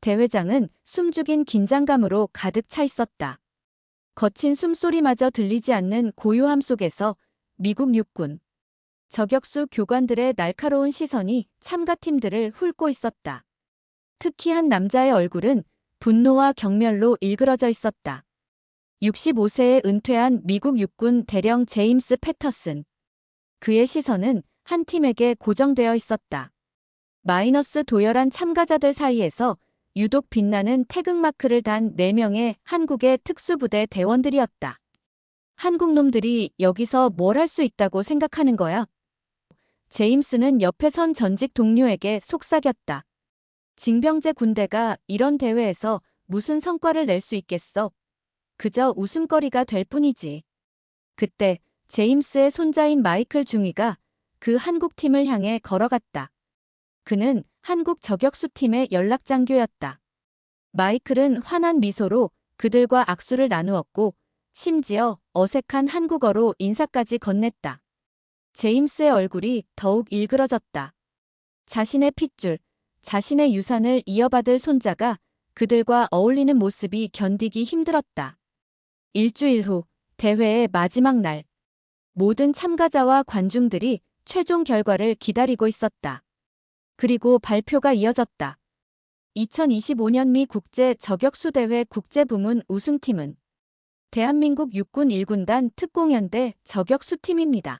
대회장은 숨죽인 긴장감으로 가득 차 있었다. 거친 숨소리마저 들리지 않는 고요함 속에서 미국 육군 저격수 교관들의 날카로운 시선이 참가팀들을 훑고 있었다. 특히 한 남자의 얼굴은 분노와 경멸로 일그러져 있었다. 65세에 은퇴한 미국 육군 대령 제임스 패터슨. 그의 시선은 한 팀에게 고정되어 있었다. 마이너스 도열한 참가자들 사이에서 유독 빛나는 태극마크를 단 4명의 한국의 특수부대 대원들이었다. 한국 놈들이 여기서 뭘 할 수 있다고 생각하는 거야? 제임스는 옆에 선 전직 동료에게 속삭였다. 징병제 군대가 이런 대회에서 무슨 성과를 낼 수 있겠어? 그저 웃음거리가 될 뿐이지. 그때 제임스의 손자인 마이클 중위가 그 한국팀을 향해 걸어갔다. 그는 한국 저격수팀의 연락장교였다. 마이클은 환한 미소로 그들과 악수를 나누었고 심지어 어색한 한국어로 인사까지 건넸다. 제임스의 얼굴이 더욱 일그러졌다. 자신의 핏줄, 자신의 유산을 이어받을 손자가 그들과 어울리는 모습이 견디기 힘들었다. 일주일 후 대회의 마지막 날. 모든 참가자와 관중들이 최종 결과를 기다리고 있었다. 그리고 발표가 이어졌다. 2025년 미 국제 저격수대회 국제부문 우승팀은 대한민국 육군 1군단 특공연대 저격수팀입니다.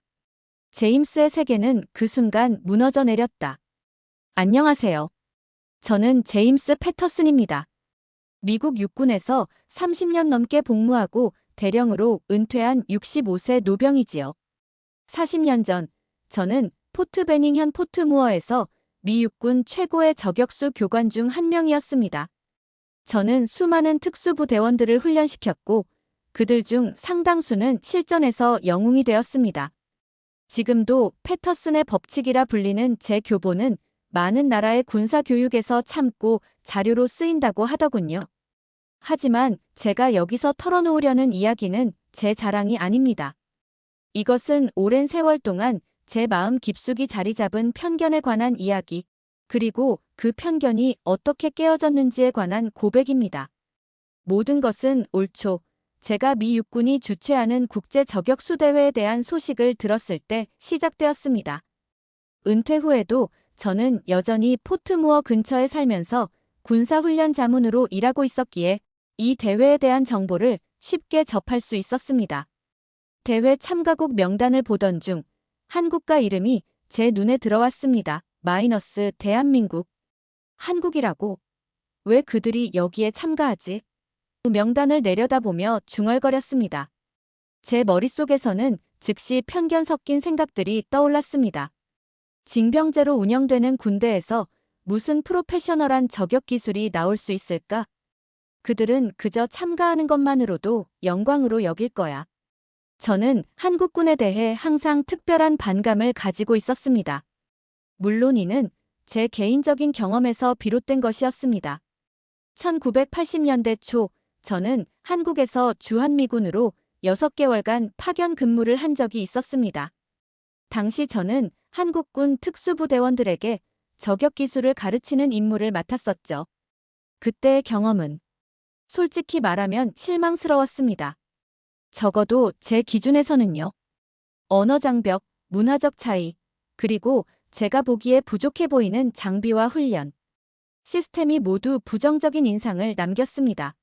제임스의 세계는 그 순간 무너져 내렸다. 안녕하세요. 저는 제임스 패터슨입니다. 미국 육군에서 30년 넘게 복무하고 대령으로 은퇴한 65세 노병이지요. 40년 전 저는 포트 베닝현 포트무어에서 미 육군 최고의 저격수 교관 중 한 명이었습니다. 저는 수많은 특수부대원들을 훈련시켰고 그들 중 상당수는 실전에서 영웅이 되었습니다. 지금도 패터슨의 법칙이라 불리는 제 교본은 많은 나라의 군사교육에서 참고 자료로 쓰인다고 하더군요. 하지만 제가 여기서 털어놓으려는 이야기는 제 자랑이 아닙니다. 이것은 오랜 세월 동안 제 마음 깊숙이 자리 잡은 편견에 관한 이야기, 그리고 그 편견이 어떻게 깨어졌는지에 관한 고백입니다. 모든 것은 올 초 제가 미 육군이 주최하는 국제 저격수 대회에 대한 소식을 들었을 때 시작되었습니다. 은퇴 후에도 저는 여전히 포트무어 근처에 살면서 군사훈련 자문으로 일하고 있었기에 이 대회에 대한 정보를 쉽게 접할 수 있었습니다. 대회 참가국 명단을 보던 중 한국과 이름이 제 눈에 들어왔습니다. 마이너스 대한민국. 한국이라고? 왜 그들이 여기에 참가하지? 그 명단을 내려다보며 중얼거렸습니다. 제 머릿속에서는 즉시 편견 섞인 생각들이 떠올랐습니다. 징병제로 운영되는 군대에서 무슨 프로페셔널한 저격 기술이 나올 수 있을까? 그들은 그저 참가하는 것만으로도 영광으로 여길 거야. 저는 한국군에 대해 항상 특별한 반감을 가지고 있었습니다. 물론 이는 제 개인적인 경험에서 비롯된 것이었습니다. 1980년대 초 저는 한국에서 주한미군으로 6개월간 파견 근무를 한 적이 있었습니다. 당시 저는 한국군 특수부대원들에게 저격 기술을 가르치는 임무를 맡았었죠. 그때의 경험은 솔직히 말하면 실망스러웠습니다. 적어도 제 기준에서는요. 언어 장벽, 문화적 차이, 그리고 제가 보기에 부족해 보이는 장비와 훈련, 시스템이 모두 부정적인 인상을 남겼습니다.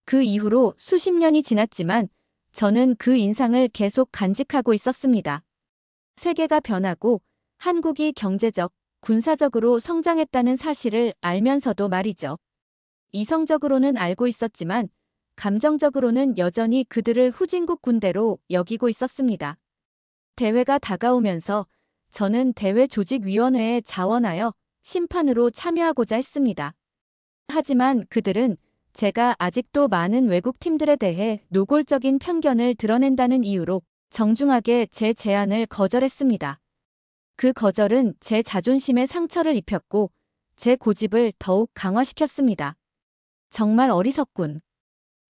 그 이후로 수십 년이 지났지만 저는 그 인상을 계속 간직하고 있었습니다. 세계가 변하고 한국이 경제적, 군사적으로 성장했다는 사실을 알면서도 말이죠. 이성적으로는 알고 있었지만 감정적으로는 여전히 그들을 후진국 군대로 여기고 있었습니다. 대회가 다가오면서 저는 대회조직위원회에 자원하여 심판으로 참여하고자 했습니다. 하지만 그들은 제가 아직도 많은 외국 팀들에 대해 노골적인 편견을 드러낸다는 이유로 정중하게 제 제안을 거절했습니다. 그 거절은 제 자존심에 상처를 입혔고 제 고집을 더욱 강화시켰습니다. 정말 어리석군.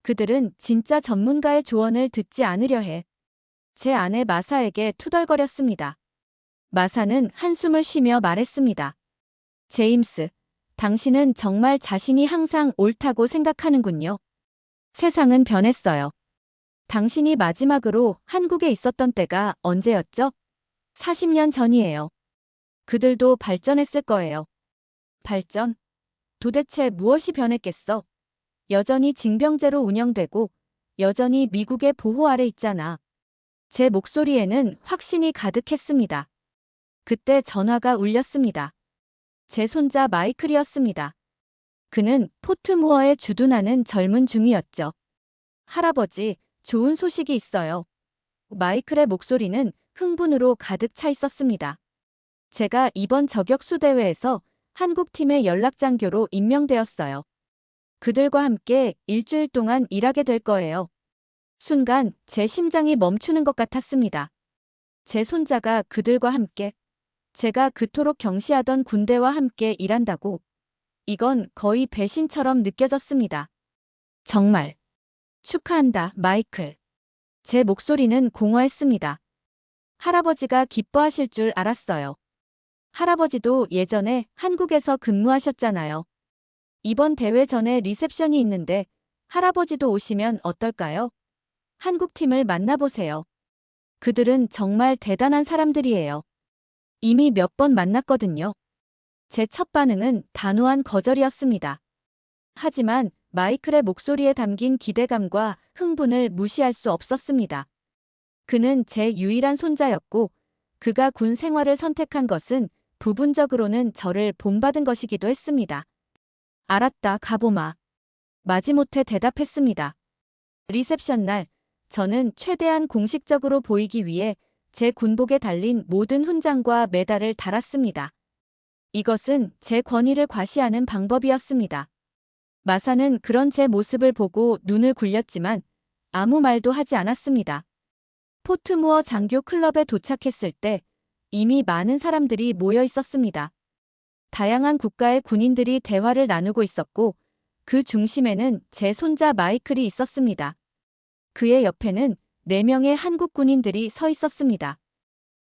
그들은 진짜 전문가의 조언을 듣지 않으려 해. 제 아내 마사에게 투덜거렸습니다. 마사는 한숨을 쉬며 말했습니다. 제임스, 당신은 정말 자신이 항상 옳다고 생각하는군요. 세상은 변했어요. 당신이 마지막으로 한국에 있었던 때가 언제였죠? 40년 전이에요. 그들도 발전했을 거예요. 발전? 도대체 무엇이 변했겠어? 여전히 징병제로 운영되고 여전히 미국의 보호 아래 있잖아. 제 목소리에는 확신이 가득했습니다. 그때 전화가 울렸습니다. 제 손자 마이클이었습니다. 그는 포트무어에 주둔하는 젊은 중이었죠. 할아버지, 좋은 소식이 있어요. 마이클의 목소리는 흥분으로 가득 차 있었습니다. 제가 이번 저격수 대회에서 한국팀의 연락장교로 임명되었어요. 그들과 함께 일주일 동안 일하게 될 거예요. 순간 제 심장이 멈추는 것 같았습니다. 제 손자가 그들과 함께, 제가 그토록 경시하던 군대와 함께 일한다고. 이건 거의 배신처럼 느껴졌습니다. 정말. 축하한다, 마이클. 제 목소리는 공허했습니다. 할아버지가 기뻐하실 줄 알았어요. 할아버지도 예전에 한국에서 근무하셨잖아요. 이번 대회 전에 리셉션이 있는데 할아버지도 오시면 어떨까요? 한국팀을 만나보세요. 그들은 정말 대단한 사람들이에요. 이미 몇 번 만났거든요. 제 첫 반응은 단호한 거절이었습니다. 하지만 마이클의 목소리에 담긴 기대감과 흥분을 무시할 수 없었습니다. 그는 제 유일한 손자였고 그가 군 생활을 선택한 것은 부분적으로는 저를 본받은 것이기도 했습니다. 알았다, 가보마. 마지못해 대답했습니다. 리셉션 날, 저는 최대한 공식적으로 보이기 위해 제 군복에 달린 모든 훈장과 메달을 달았습니다. 이것은 제 권위를 과시하는 방법이었습니다. 마사는 그런 제 모습을 보고 눈을 굴렸지만 아무 말도 하지 않았습니다. 포트무어 장교 클럽에 도착했을 때 이미 많은 사람들이 모여 있었습니다. 다양한 국가의 군인들이 대화를 나누고 있었고 그 중심에는 제 손자 마이클이 있었습니다. 그의 옆에는 4명의 한국 군인들이 서 있었습니다.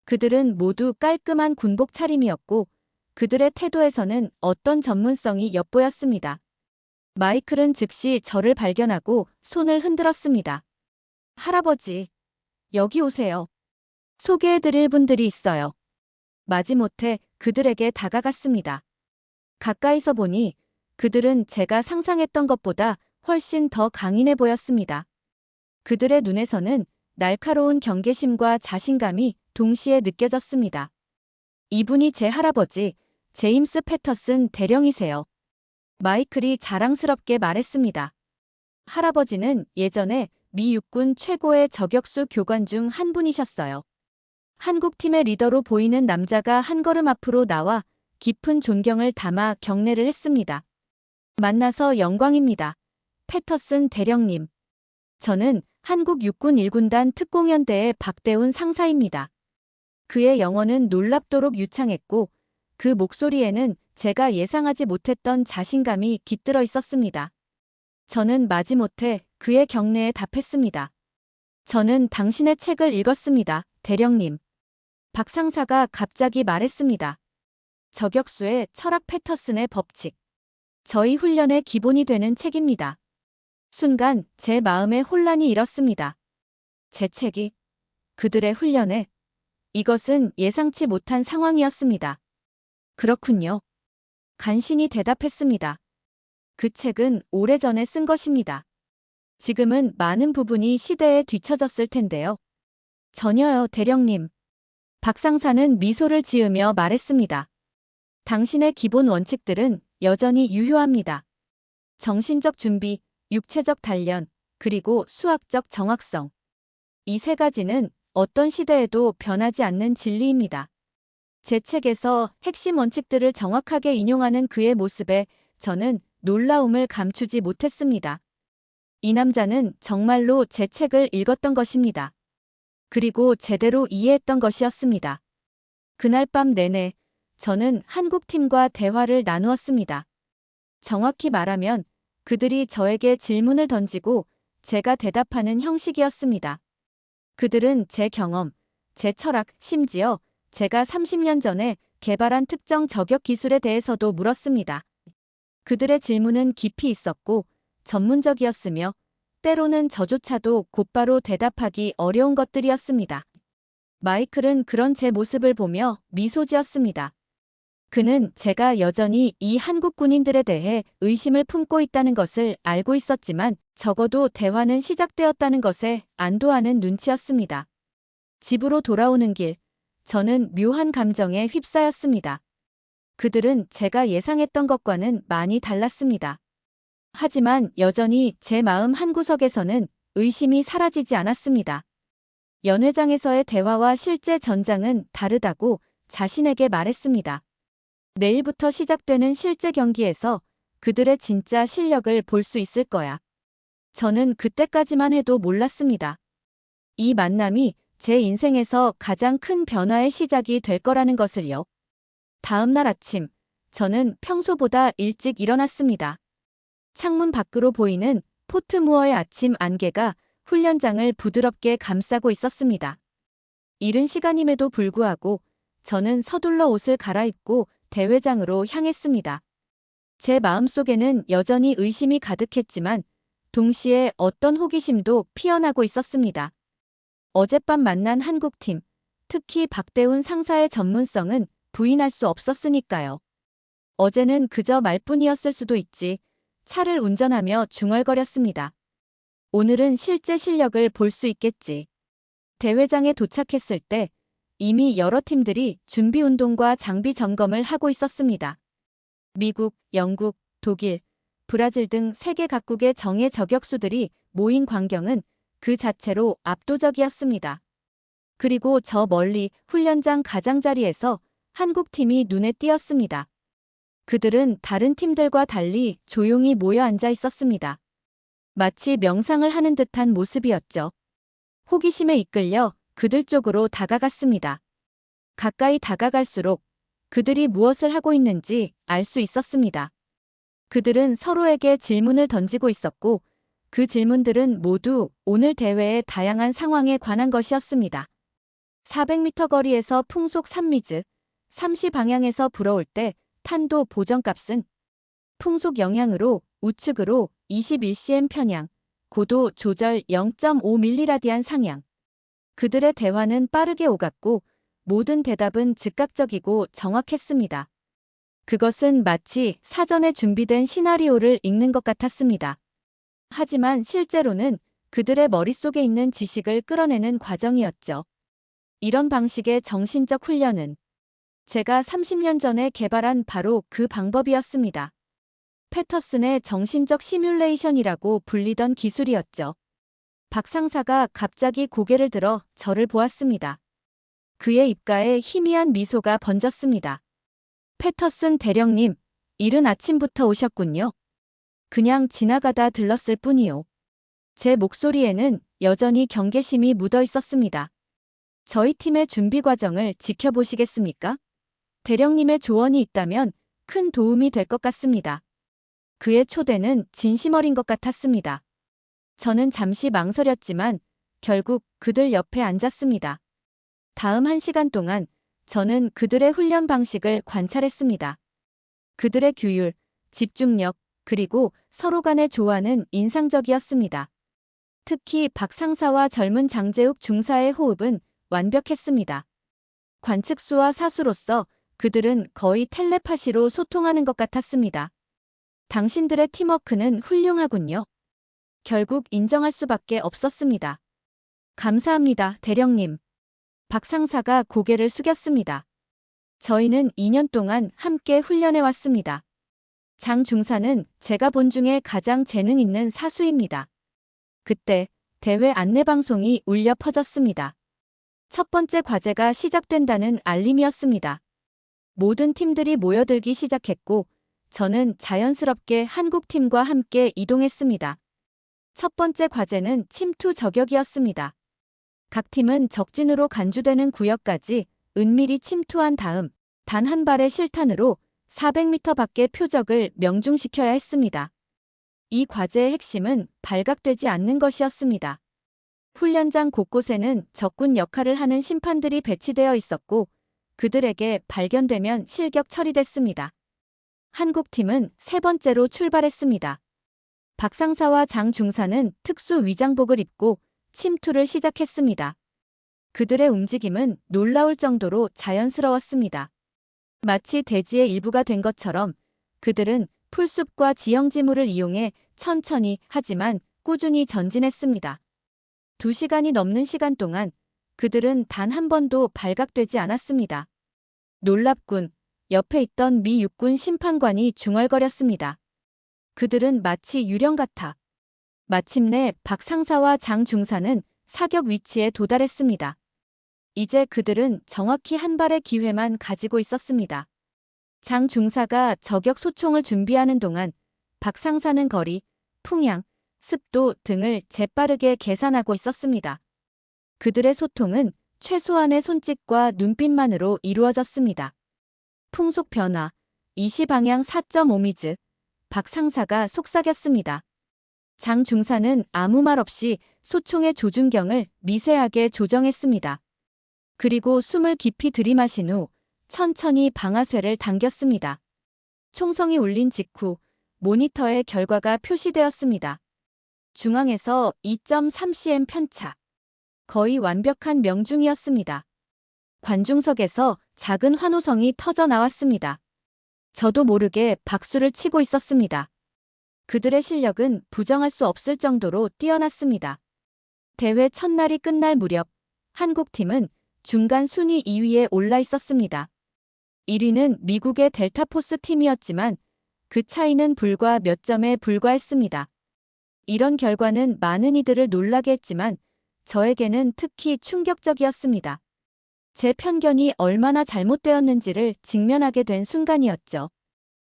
그들은 모두 깔끔한 군복 차림이었고 그들의 태도에서는 어떤 전문성이 엿보였습니다. 마이클은 즉시 저를 발견하고 손을 흔들었습니다. 할아버지, 여기 오세요. 소개해드릴 분들이 있어요. 마지못해 그들에게 다가갔습니다. 가까이서 보니 그들은 제가 상상했던 것보다 훨씬 더 강인해 보였습니다. 그들의 눈에서는 날카로운 경계심과 자신감이 동시에 느껴졌습니다. 이분이 제 할아버지, 제임스 패터슨 대령이세요. 마이클이 자랑스럽게 말했습니다. 할아버지는 예전에 미 육군 최고의 저격수 교관 중 한 분이셨어요. 한국팀의 리더로 보이는 남자가 한 걸음 앞으로 나와 깊은 존경을 담아 경례를 했습니다. 만나서 영광입니다. 패터슨 대령님. 저는 한국 육군 1군단 특공연대의 박대훈 상사입니다. 그의 영어는 놀랍도록 유창했고 그 목소리에는 제가 예상하지 못했던 자신감이 깃들어 있었습니다. 저는 마지못해 그의 경례에 답했습니다. 저는 당신의 책을 읽었습니다, 대령님. 박 상사가 갑자기 말했습니다. 저격수의 철학 패터슨의 법칙. 저희 훈련의 기본이 되는 책입니다. 순간 제 마음에 혼란이 일었습니다. 제 책이 그들의 훈련에 이것은 예상치 못한 상황이었습니다. 그렇군요. 간신히 대답했습니다. 그 책은 오래전에 쓴 것입니다. 지금은 많은 부분이 시대에 뒤처졌을 텐데요. 전혀요, 대령님. 박 상사는 미소를 지으며 말했습니다. 당신의 기본 원칙들은 여전히 유효합니다. 정신적 준비, 육체적 단련, 그리고 수학적 정확성. 이 3가지는 어떤 시대에도 변하지 않는 진리입니다. 제 책에서 핵심 원칙들을 정확하게 인용하는 그의 모습에 저는 놀라움을 감추지 못했습니다. 이 남자는 정말로 제 책을 읽었던 것입니다. 그리고 제대로 이해했던 것이었습니다. 그날 밤 내내 저는 한국팀과 대화를 나누었습니다. 정확히 말하면 그들이 저에게 질문을 던지고 제가 대답하는 형식이었습니다. 그들은 제 경험, 제 철학, 심지어 제가 30년 전에 개발한 특정 저격 기술에 대해서도 물었습니다. 그들의 질문은 깊이 있었고 전문적이었으며 때로는 저조차도 곧바로 대답하기 어려운 것들이었습니다. 마이클은 그런 제 모습을 보며 미소 지었습니다. 그는 제가 여전히 이 한국 군인들에 대해 의심을 품고 있다는 것을 알고 있었지만 적어도 대화는 시작되었다는 것에 안도하는 눈치였습니다. 집으로 돌아오는 길, 저는 묘한 감정에 휩싸였습니다. 그들은 제가 예상했던 것과는 많이 달랐습니다. 하지만 여전히 제 마음 한구석에서는 의심이 사라지지 않았습니다. 연회장에서의 대화와 실제 전장은 다르다고 자신에게 말했습니다. 내일부터 시작되는 실제 경기에서 그들의 진짜 실력을 볼 수 있을 거야. 저는 그때까지만 해도 몰랐습니다. 이 만남이 제 인생에서 가장 큰 변화의 시작이 될 거라는 것을요. 다음 날 아침, 저는 평소보다 일찍 일어났습니다. 창문 밖으로 보이는 포트무어의 아침 안개가 훈련장을 부드럽게 감싸고 있었습니다. 이른 시간임에도 불구하고 저는 서둘러 옷을 갈아입고 대회장으로 향했습니다. 제 마음속에는 여전히 의심이 가득했지만 동시에 어떤 호기심도 피어나고 있었습니다. 어젯밤 만난 한국팀, 특히 박대훈 상사의 전문성은 부인할 수 없었으니까요. 어제는 그저 말뿐이었을 수도 있지. 차를 운전하며 중얼거렸습니다. 오늘은 실제 실력을 볼 수 있겠지. 대회장에 도착했을 때 이미 여러 팀들이 준비 운동과 장비 점검을 하고 있었습니다. 미국, 영국, 독일, 브라질 등 세계 각국의 정예 저격수들이 모인 광경은 그 자체로 압도적이었습니다. 그리고 저 멀리 훈련장 가장자리에서 한국팀이 눈에 띄었습니다. 그들은 다른 팀들과 달리 조용히 모여 앉아 있었습니다. 마치 명상을 하는 듯한 모습이었죠. 호기심에 이끌려 그들 쪽으로 다가갔습니다. 가까이 다가갈수록 그들이 무엇을 하고 있는지 알 수 있었습니다. 그들은 서로에게 질문을 던지고 있었고 그 질문들은 모두 오늘 대회의 다양한 상황에 관한 것이었습니다. 400m 거리에서 풍속 3미즈, 3시 방향에서 불어올 때 탄도 보정값은 풍속 영향으로 우측으로 21cm 편향, 고도 조절 0.5m라디안 상향. 그들의 대화는 빠르게 오갔고 모든 대답은 즉각적이고 정확했습니다. 그것은 마치 사전에 준비된 시나리오를 읽는 것 같았습니다. 하지만 실제로는 그들의 머릿속에 있는 지식을 끌어내는 과정이었죠. 이런 방식의 정신적 훈련은 제가 30년 전에 개발한 바로 그 방법이었습니다. 패터슨의 정신적 시뮬레이션이라고 불리던 기술이었죠. 박 상사가 갑자기 고개를 들어 저를 보았습니다. 그의 입가에 희미한 미소가 번졌습니다. 패터슨 대령님, 이른 아침부터 오셨군요. 그냥 지나가다 들렀을 뿐이요. 제 목소리에는 여전히 경계심이 묻어 있었습니다. 저희 팀의 준비 과정을 지켜보시겠습니까? 대령님의 조언이 있다면 큰 도움이 될 것 같습니다. 그의 초대는 진심 어린 것 같았습니다. 저는 잠시 망설였지만 결국 그들 옆에 앉았습니다. 다음 1시간 동안 저는 그들의 훈련 방식을 관찰했습니다. 그들의 규율, 집중력, 그리고 서로 간의 조화는 인상적이었습니다. 특히 박 상사와 젊은 장재욱 중사의 호흡은 완벽했습니다. 관측수와 사수로서 그들은 거의 텔레파시로 소통하는 것 같았습니다. 당신들의 팀워크는 훌륭하군요. 결국 인정할 수밖에 없었습니다. 감사합니다, 대령님. 박 상사가 고개를 숙였습니다. 저희는 2년 동안 함께 훈련해 왔습니다. 장 중사는 제가 본 중에 가장 재능 있는 사수입니다. 그때 대회 안내방송이 울려 퍼졌습니다. 첫 번째 과제가 시작된다는 알림이었습니다. 모든 팀들이 모여들기 시작했고 저는 자연스럽게 한국팀과 함께 이동했습니다. 첫 번째 과제는 침투 저격이었습니다. 각 팀은 적진으로 간주되는 구역까지 은밀히 침투한 다음 단 한 발의 실탄으로 400m 밖의 표적을 명중시켜야 했습니다. 이 과제의 핵심은 발각되지 않는 것이었습니다. 훈련장 곳곳에는 적군 역할을 하는 심판들이 배치되어 있었고 그들에게 발견되면 실격 처리됐습니다. 한국팀은 세 번째로 출발했습니다. 박 상사와 장 중사는 특수 위장복을 입고 침투를 시작했습니다. 그들의 움직임은 놀라울 정도로 자연스러웠습니다. 마치 대지의 일부가 된 것처럼 그들은 풀숲과 지형지물을 이용해 천천히 하지만 꾸준히 전진했습니다. 2시간이 넘는 시간 동안 그들은 단 한 번도 발각되지 않았습니다. 놀랍군. 옆에 있던 미 육군 심판관이 중얼거렸습니다. 그들은 마치 유령 같아. 마침내 박 상사와 장 중사는 사격 위치에 도달했습니다. 이제 그들은 정확히 한 발의 기회만 가지고 있었습니다. 장 중사가 저격 소총을 준비하는 동안 박 상사는 거리, 풍향, 습도 등을 재빠르게 계산하고 있었습니다. 그들의 소통은 최소한의 손짓과 눈빛만으로 이루어졌습니다. 풍속 변화, 20방향 4.5미즈. 박 상사가 속삭였습니다. 장 중사는 아무 말 없이 소총의 조준경을 미세하게 조정했습니다. 그리고 숨을 깊이 들이마신 후 천천히 방아쇠를 당겼습니다. 총성이 울린 직후 모니터에 결과가 표시되었습니다. 중앙에서 2.3cm 편차. 거의 완벽한 명중이었습니다. 관중석에서 작은 환호성이 터져 나왔습니다. 저도 모르게 박수를 치고 있었습니다. 그들의 실력은 부정할 수 없을 정도로 뛰어났습니다. 대회 첫날이 끝날 무렵 한국팀은 중간 순위 2위에 올라 있었습니다. 1위는 미국의 델타포스 팀이었지만 그 차이는 불과 몇 점에 불과했습니다. 이런 결과는 많은 이들을 놀라게 했지만 저에게는 특히 충격적이었습니다. 제 편견이 얼마나 잘못되었는지를 직면하게 된 순간이었죠.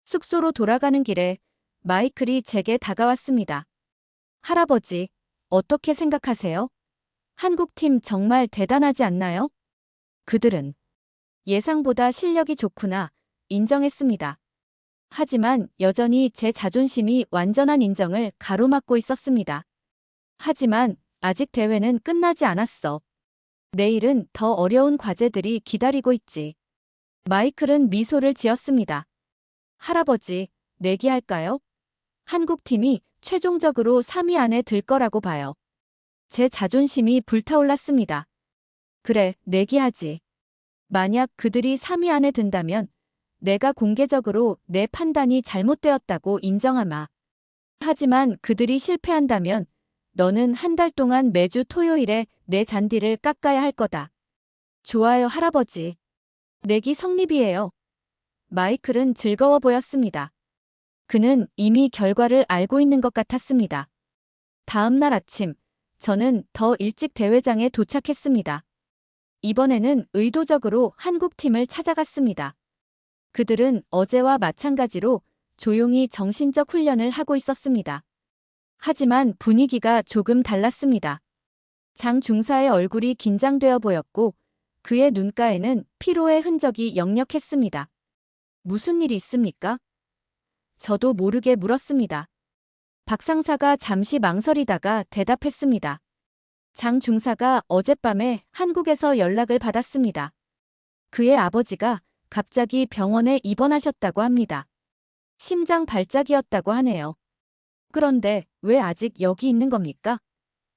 숙소로 돌아가는 길에 마이클이 제게 다가왔습니다. 할아버지, 어떻게 생각하세요? 한국팀 정말 대단하지 않나요? 그들은 예상보다 실력이 좋구나 인정했습니다. 하지만 여전히 제 자존심이 완전한 인정을 가로막고 있었습니다. 하지만 아직 대회는 끝나지 않았어. 내일은 더 어려운 과제들이 기다리고 있지. 마이클은 미소를 지었습니다. 할아버지, 내기할까요? 한국팀이 최종적으로 3위 안에 들 거라고 봐요. 제 자존심이 불타올랐습니다. 그래, 내기하지. 만약 그들이 3위 안에 든다면 내가 공개적으로 내 판단이 잘못되었다고 인정하마. 하지만 그들이 실패한다면 너는 한 달 동안 매주 토요일에 내 잔디를 깎아야 할 거다. 좋아요, 할아버지. 내기 성립이에요. 마이클은 즐거워 보였습니다. 그는 이미 결과를 알고 있는 것 같았습니다. 다음 날 아침, 저는 더 일찍 대회장에 도착했습니다. 이번에는 의도적으로 한국팀을 찾아갔습니다. 그들은 어제와 마찬가지로 조용히 정신적 훈련을 하고 있었습니다. 하지만 분위기가 조금 달랐습니다. 장 중사의 얼굴이 긴장되어 보였고 그의 눈가에는 피로의 흔적이 역력했습니다. 무슨 일이 있습니까? 저도 모르게 물었습니다. 박 상사가 잠시 망설이다가 대답했습니다. 장 중사가 어젯밤에 한국에서 연락을 받았습니다. 그의 아버지가 갑자기 병원에 입원하셨다고 합니다. 심장 발작이었다고 하네요. 그런데 왜 아직 여기 있는 겁니까?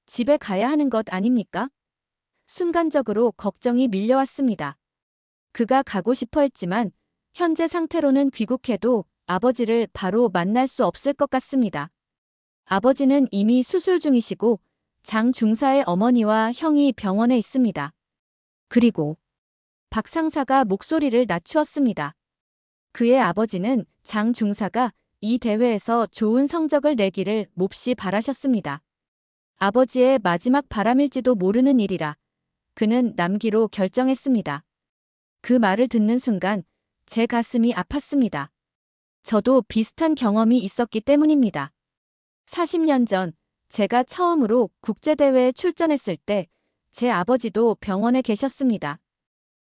집에 가야 하는 것 아닙니까? 순간적으로 걱정이 밀려왔습니다. 그가 가고 싶어 했지만 현재 상태로는 귀국해도 아버지를 바로 만날 수 없을 것 같습니다. 아버지는 이미 수술 중이시고 장 중사의 어머니와 형이 병원에 있습니다. 그리고 박 상사가 목소리를 낮추었습니다. 그의 아버지는 장 중사가 이 대회에서 좋은 성적을 내기를 몹시 바라셨습니다. 아버지의 마지막 바람일지도 모르는 일이라 그는 남기로 결정했습니다. 그 말을 듣는 순간 제 가슴이 아팠습니다. 저도 비슷한 경험이 있었기 때문입니다. 40년 전 제가 처음으로 국제대회에 출전했을 때 제 아버지도 병원에 계셨습니다.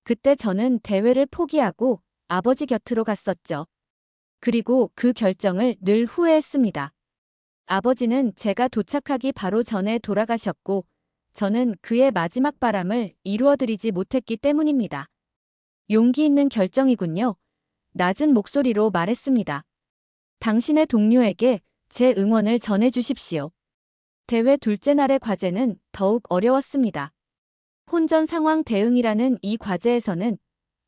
그때 저는 대회를 포기하고 아버지 곁으로 갔었죠. 그리고 그 결정을 늘 후회했습니다. 아버지는 제가 도착하기 바로 전에 돌아가셨고 저는 그의 마지막 바람을 이루어드리지 못했기 때문입니다. 용기 있는 결정이군요. 낮은 목소리로 말했습니다. 당신의 동료에게 제 응원을 전해 주십시오. 대회 둘째 날의 과제는 더욱 어려웠습니다. 혼전 상황 대응이라는 이 과제에서는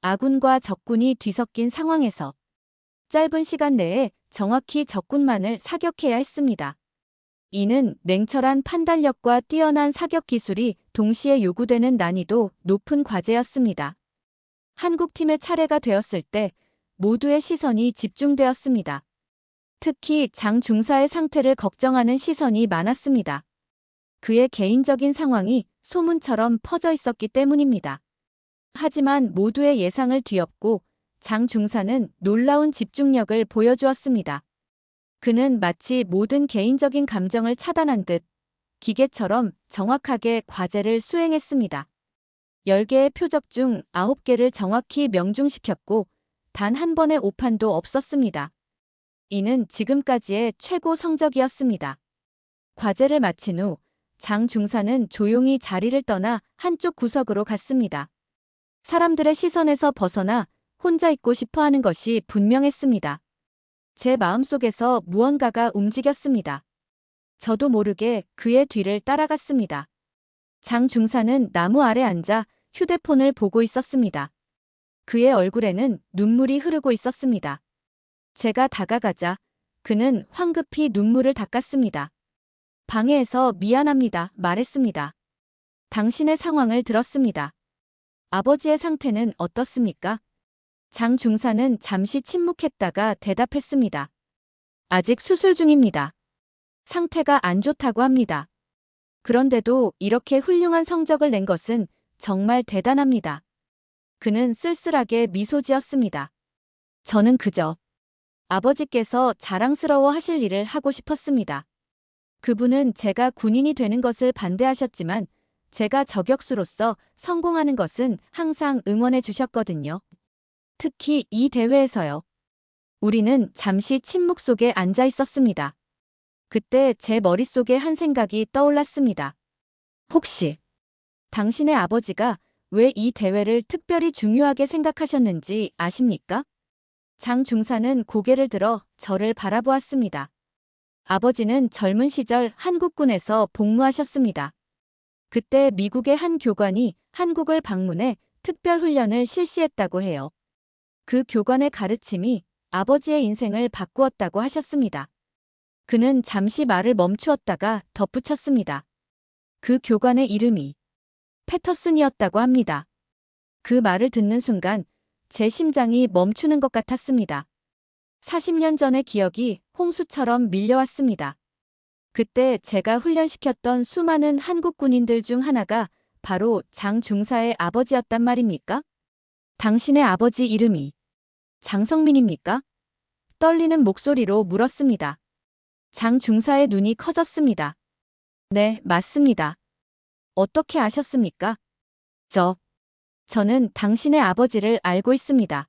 아군과 적군이 뒤섞인 상황에서 짧은 시간 내에 정확히 적군만을 사격해야 했습니다. 이는 냉철한 판단력과 뛰어난 사격 기술이 동시에 요구되는 난이도 높은 과제였습니다. 한국팀의 차례가 되었을 때 모두의 시선이 집중되었습니다. 특히 장 중사의 상태를 걱정하는 시선이 많았습니다. 그의 개인적인 상황이 소문처럼 퍼져 있었기 때문입니다. 하지만 모두의 예상을 뒤엎고 장 중사는 놀라운 집중력을 보여주었습니다. 그는 마치 모든 개인적인 감정을 차단한 듯 기계처럼 정확하게 과제를 수행했습니다. 10개의 표적 중 9개를 정확히 명중시켰고 단 한 번의 오판도 없었습니다. 이는 지금까지의 최고 성적이었습니다. 과제를 마친 후 장 중사는 조용히 자리를 떠나 한쪽 구석으로 갔습니다. 사람들의 시선에서 벗어나 혼자 있고 싶어 하는 것이 분명했습니다. 제 마음속에서 무언가가 움직였습니다. 저도 모르게 그의 뒤를 따라갔습니다. 장 중사는 나무 아래 앉아 휴대폰을 보고 있었습니다. 그의 얼굴에는 눈물이 흐르고 있었습니다. 제가 다가가자 그는 황급히 눈물을 닦았습니다. 방해해서 미안합니다. 말했습니다. 당신의 상황을 들었습니다. 아버지의 상태는 어떻습니까? 장 중사는 잠시 침묵했다가 대답했습니다. 아직 수술 중입니다. 상태가 안 좋다고 합니다. 그런데도 이렇게 훌륭한 성적을 낸 것은 정말 대단합니다. 그는 쓸쓸하게 미소 지었습니다. 저는 그저 아버지께서 자랑스러워 하실 일을 하고 싶었습니다. 그분은 제가 군인이 되는 것을 반대하셨지만 제가 저격수로서 성공하는 것은 항상 응원해 주셨거든요. 특히 이 대회에서요. 우리는 잠시 침묵 속에 앉아 있었습니다. 그때 제 머릿속에 한 생각이 떠올랐습니다. 혹시 당신의 아버지가 왜 이 대회를 특별히 중요하게 생각하셨는지 아십니까? 장 중사는 고개를 들어 저를 바라보았습니다. 아버지는 젊은 시절 한국군에서 복무하셨습니다. 그때 미국의 한 교관이 한국을 방문해 특별 훈련을 실시했다고 해요. 그 교관의 가르침이 아버지의 인생을 바꾸었다고 하셨습니다. 그는 잠시 말을 멈추었다가 덧붙였습니다. 그 교관의 이름이 패터슨이었다고 합니다. 그 말을 듣는 순간 제 심장이 멈추는 것 같았습니다. 40년 전의 기억이 홍수처럼 밀려왔습니다. 그때 제가 훈련시켰던 수많은 한국 군인들 중 하나가 바로 장 중사의 아버지였단 말입니까? 당신의 아버지 이름이 장성민입니까? 떨리는 목소리로 물었습니다. 장 중사의 눈이 커졌습니다. 네, 맞습니다. 어떻게 아셨습니까? 저는 당신의 아버지를 알고 있습니다.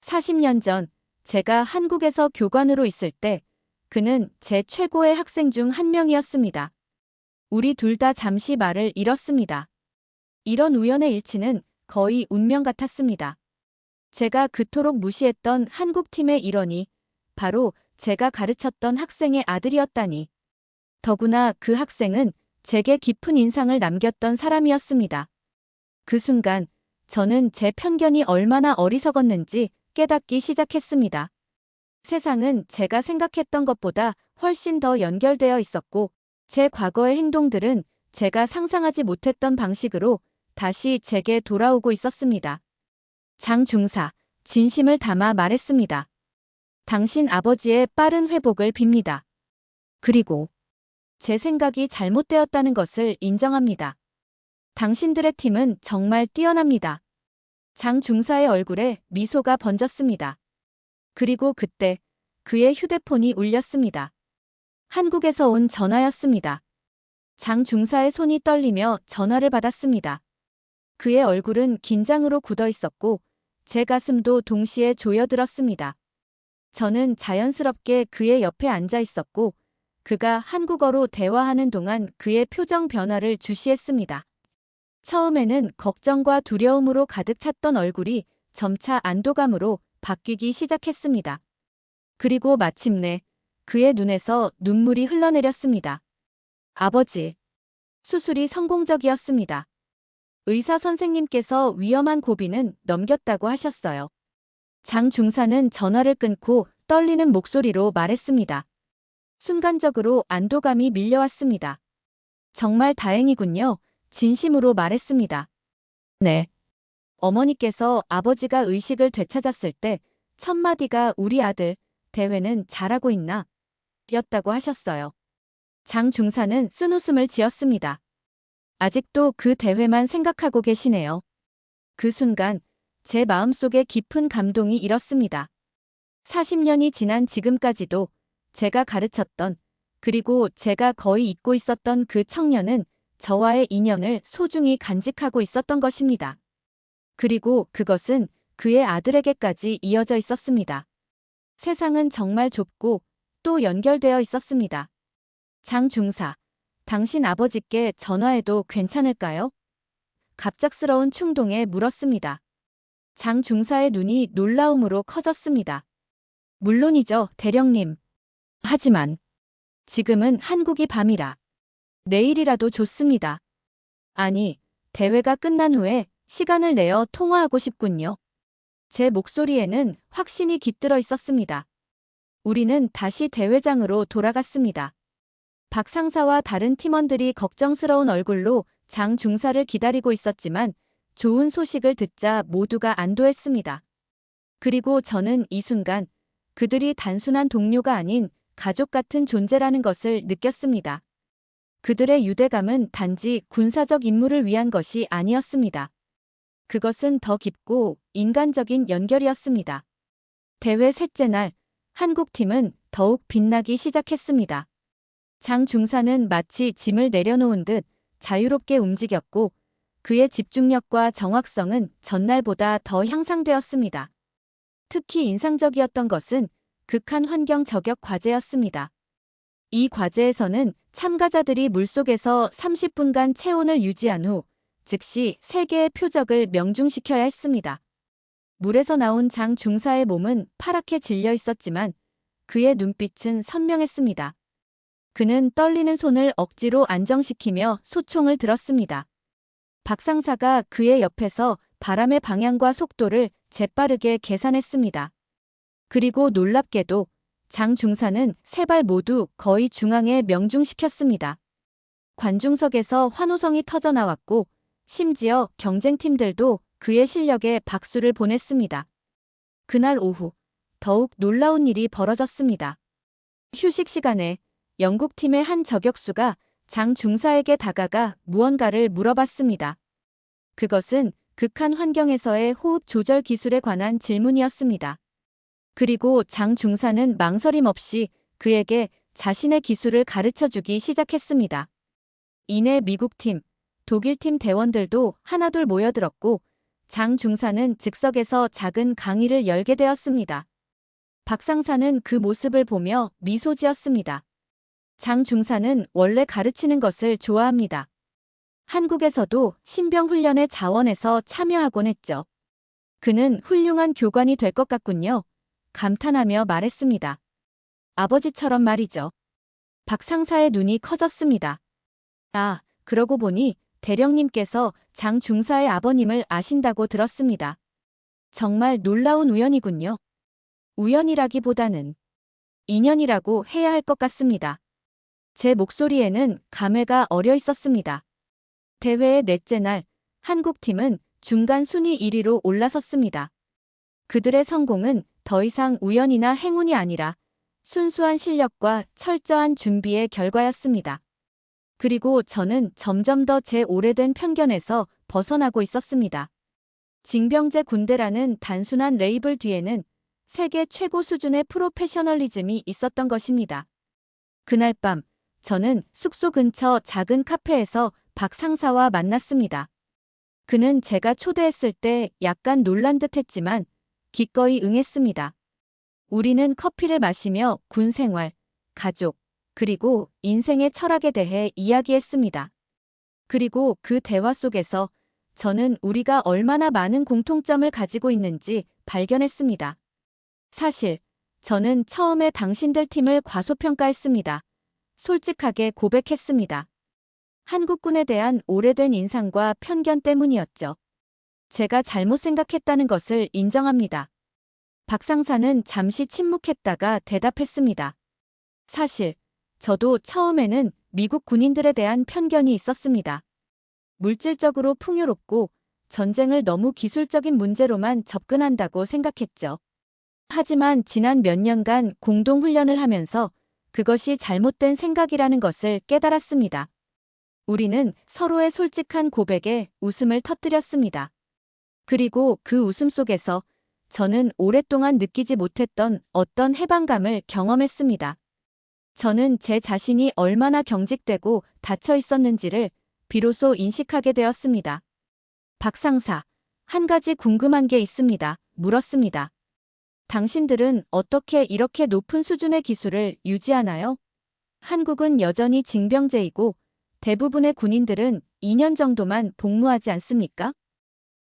40년 전 제가 한국에서 교관으로 있을 때 그는 제 최고의 학생 중 한 명이었습니다. 우리 둘 다 잠시 말을 잃었습니다. 이런 우연의 일치는 거의 운명 같았습니다. 제가 그토록 무시했던 한국팀의 일원이 바로 제가 가르쳤던 학생의 아들이었다니. 더구나 그 학생은 제게 깊은 인상을 남겼던 사람이었습니다. 그 순간 저는 제 편견이 얼마나 어리석었는지 깨닫기 시작했습니다. 세상은 제가 생각했던 것보다 훨씬 더 연결되어 있었고 제 과거의 행동들은 제가 상상하지 못했던 방식으로 다시 제게 돌아오고 있었습니다. 장 중사, 진심을 담아 말했습니다. 당신 아버지의 빠른 회복을 빕니다. 그리고 제 생각이 잘못되었다는 것을 인정합니다. 당신들의 팀은 정말 뛰어납니다. 장 중사의 얼굴에 미소가 번졌습니다. 그리고 그때 그의 휴대폰이 울렸습니다. 한국에서 온 전화였습니다. 장 중사의 손이 떨리며 전화를 받았습니다. 그의 얼굴은 긴장으로 굳어 있었고 제 가슴도 동시에 조여들었습니다. 저는 자연스럽게 그의 옆에 앉아 있었고 그가 한국어로 대화하는 동안 그의 표정 변화를 주시했습니다. 처음에는 걱정과 두려움으로 가득 찼던 얼굴이 점차 안도감으로 바뀌기 시작했습니다. 그리고 마침내 그의 눈에서 눈물이 흘러내렸습니다. 아버지, 수술이 성공적이었습니다. 의사 선생님께서 위험한 고비는 넘겼다고 하셨어요. 장 중사는 전화를 끊고 떨리는 목소리로 말했습니다. 순간적으로 안도감이 밀려왔습니다. 정말 다행이군요. 진심으로 말했습니다. 네. 어머니께서 아버지가 의식을 되찾았을 때 첫마디가 우리 아들, 대회는 잘하고 있나? 였다고 하셨어요. 장 중사는 쓴웃음을 지었습니다. 아직도 그 대회만 생각하고 계시네요. 그 순간 제 마음속에 깊은 감동이 일었습니다. 40년이 지난 지금까지도 제가 가르쳤던, 그리고 제가 거의 잊고 있었던 그 청년은 저와의 인연을 소중히 간직하고 있었던 것입니다. 그리고 그것은 그의 아들에게까지 이어져 있었습니다. 세상은 정말 좁고 또 연결되어 있었습니다. 장 중사, 당신 아버지께 전화해도 괜찮을까요? 갑작스러운 충동에 물었습니다. 장 중사의 눈이 놀라움으로 커졌습니다. 물론이죠, 대령님. 하지만 지금은 한국이 밤이라 내일이라도 좋습니다. 아니, 대회가 끝난 후에 시간을 내어 통화하고 싶군요. 제 목소리에는 확신이 깃들어 있었습니다. 우리는 다시 대회장으로 돌아갔습니다. 박 상사와 다른 팀원들이 걱정스러운 얼굴로 장 중사를 기다리고 있었지만 좋은 소식을 듣자 모두가 안도했습니다. 그리고 저는 이 순간 그들이 단순한 동료가 아닌 가족 같은 존재라는 것을 느꼈습니다. 그들의 유대감은 단지 군사적 임무를 위한 것이 아니었습니다. 그것은 더 깊고 인간적인 연결이었습니다. 대회 셋째 날, 한국팀은 더욱 빛나기 시작했습니다. 장 중사는 마치 짐을 내려놓은 듯 자유롭게 움직였고 그의 집중력과 정확성은 전날보다 더 향상되었습니다. 특히 인상적이었던 것은 극한 환경 저격 과제였습니다. 이 과제에서는 참가자들이 물속에서 30분간 체온을 유지한 후 즉시 3개의 표적을 명중시켜야 했습니다. 물에서 나온 장 중사의 몸은 파랗게 질려 있었지만 그의 눈빛은 선명했습니다. 그는 떨리는 손을 억지로 안정시키며 소총을 들었습니다. 박 상사가 그의 옆에서 바람의 방향과 속도를 재빠르게 계산했습니다. 그리고 놀랍게도 장 중사는 3발 모두 거의 중앙에 명중시켰습니다. 관중석에서 환호성이 터져나왔고 심지어 경쟁팀들도 그의 실력에 박수를 보냈습니다. 그날 오후 더욱 놀라운 일이 벌어졌습니다. 휴식 시간에 영국팀의 한 저격수가 장 중사에게 다가가 무언가를 물어봤습니다. 그것은 극한 환경에서의 호흡 조절 기술에 관한 질문이었습니다. 그리고 장 중사는 망설임 없이 그에게 자신의 기술을 가르쳐주기 시작했습니다. 이내 미국팀, 독일팀 대원들도 하나둘 모여들었고 장 중사는 즉석에서 작은 강의를 열게 되었습니다. 박 상사는 그 모습을 보며 미소 지었습니다. 장 중사는 원래 가르치는 것을 좋아합니다. 한국에서도 신병훈련의 자원에서 참여하곤 했죠. 그는 훌륭한 교관이 될 것 같군요. 감탄하며 말했습니다. 아버지처럼 말이죠. 박 상사의 눈이 커졌습니다. 아, 그러고 보니 대령님께서 장 중사의 아버님을 아신다고 들었습니다. 정말 놀라운 우연이군요. 우연이라기보다는 인연이라고 해야 할 것 같습니다. 제 목소리에는 감회가 어려 있었습니다. 대회의 넷째 날, 한국팀은 중간 순위 1위로 올라섰습니다. 그들의 성공은 더 이상 우연이나 행운이 아니라 순수한 실력과 철저한 준비의 결과였습니다. 그리고 저는 점점 더 제 오래된 편견에서 벗어나고 있었습니다. 징병제 군대라는 단순한 레이블 뒤에는 세계 최고 수준의 프로페셔널리즘이 있었던 것입니다. 그날 밤, 저는 숙소 근처 작은 카페에서 박 상사와 만났습니다. 그는 제가 초대했을 때 약간 놀란 듯 했지만 기꺼이 응했습니다. 우리는 커피를 마시며 군 생활, 가족, 그리고 인생의 철학에 대해 이야기했습니다. 그리고 그 대화 속에서 저는 우리가 얼마나 많은 공통점을 가지고 있는지 발견했습니다. 사실 저는 처음에 당신들 팀을 과소평가했습니다. 솔직하게 고백했습니다. 한국군에 대한 오래된 인상과 편견 때문이었죠. 제가 잘못 생각했다는 것을 인정합니다. 박 상사는 잠시 침묵했다가 대답했습니다. 사실 저도 처음에는 미국 군인들에 대한 편견이 있었습니다. 물질적으로 풍요롭고 전쟁을 너무 기술적인 문제로만 접근한다고 생각했죠. 하지만 지난 몇 년간 공동훈련을 하면서 그것이 잘못된 생각이라는 것을 깨달았습니다. 우리는 서로의 솔직한 고백에 웃음을 터뜨렸습니다. 그리고 그 웃음 속에서 저는 오랫동안 느끼지 못했던 어떤 해방감을 경험했습니다. 저는 제 자신이 얼마나 경직되고 닫혀 있었는지를 비로소 인식하게 되었습니다. 박 상사, 한 가지 궁금한 게 있습니다. 물었습니다. 당신들은 어떻게 이렇게 높은 수준의 기술을 유지하나요? 한국은 여전히 징병제이고 대부분의 군인들은 2년 정도만 복무하지 않습니까?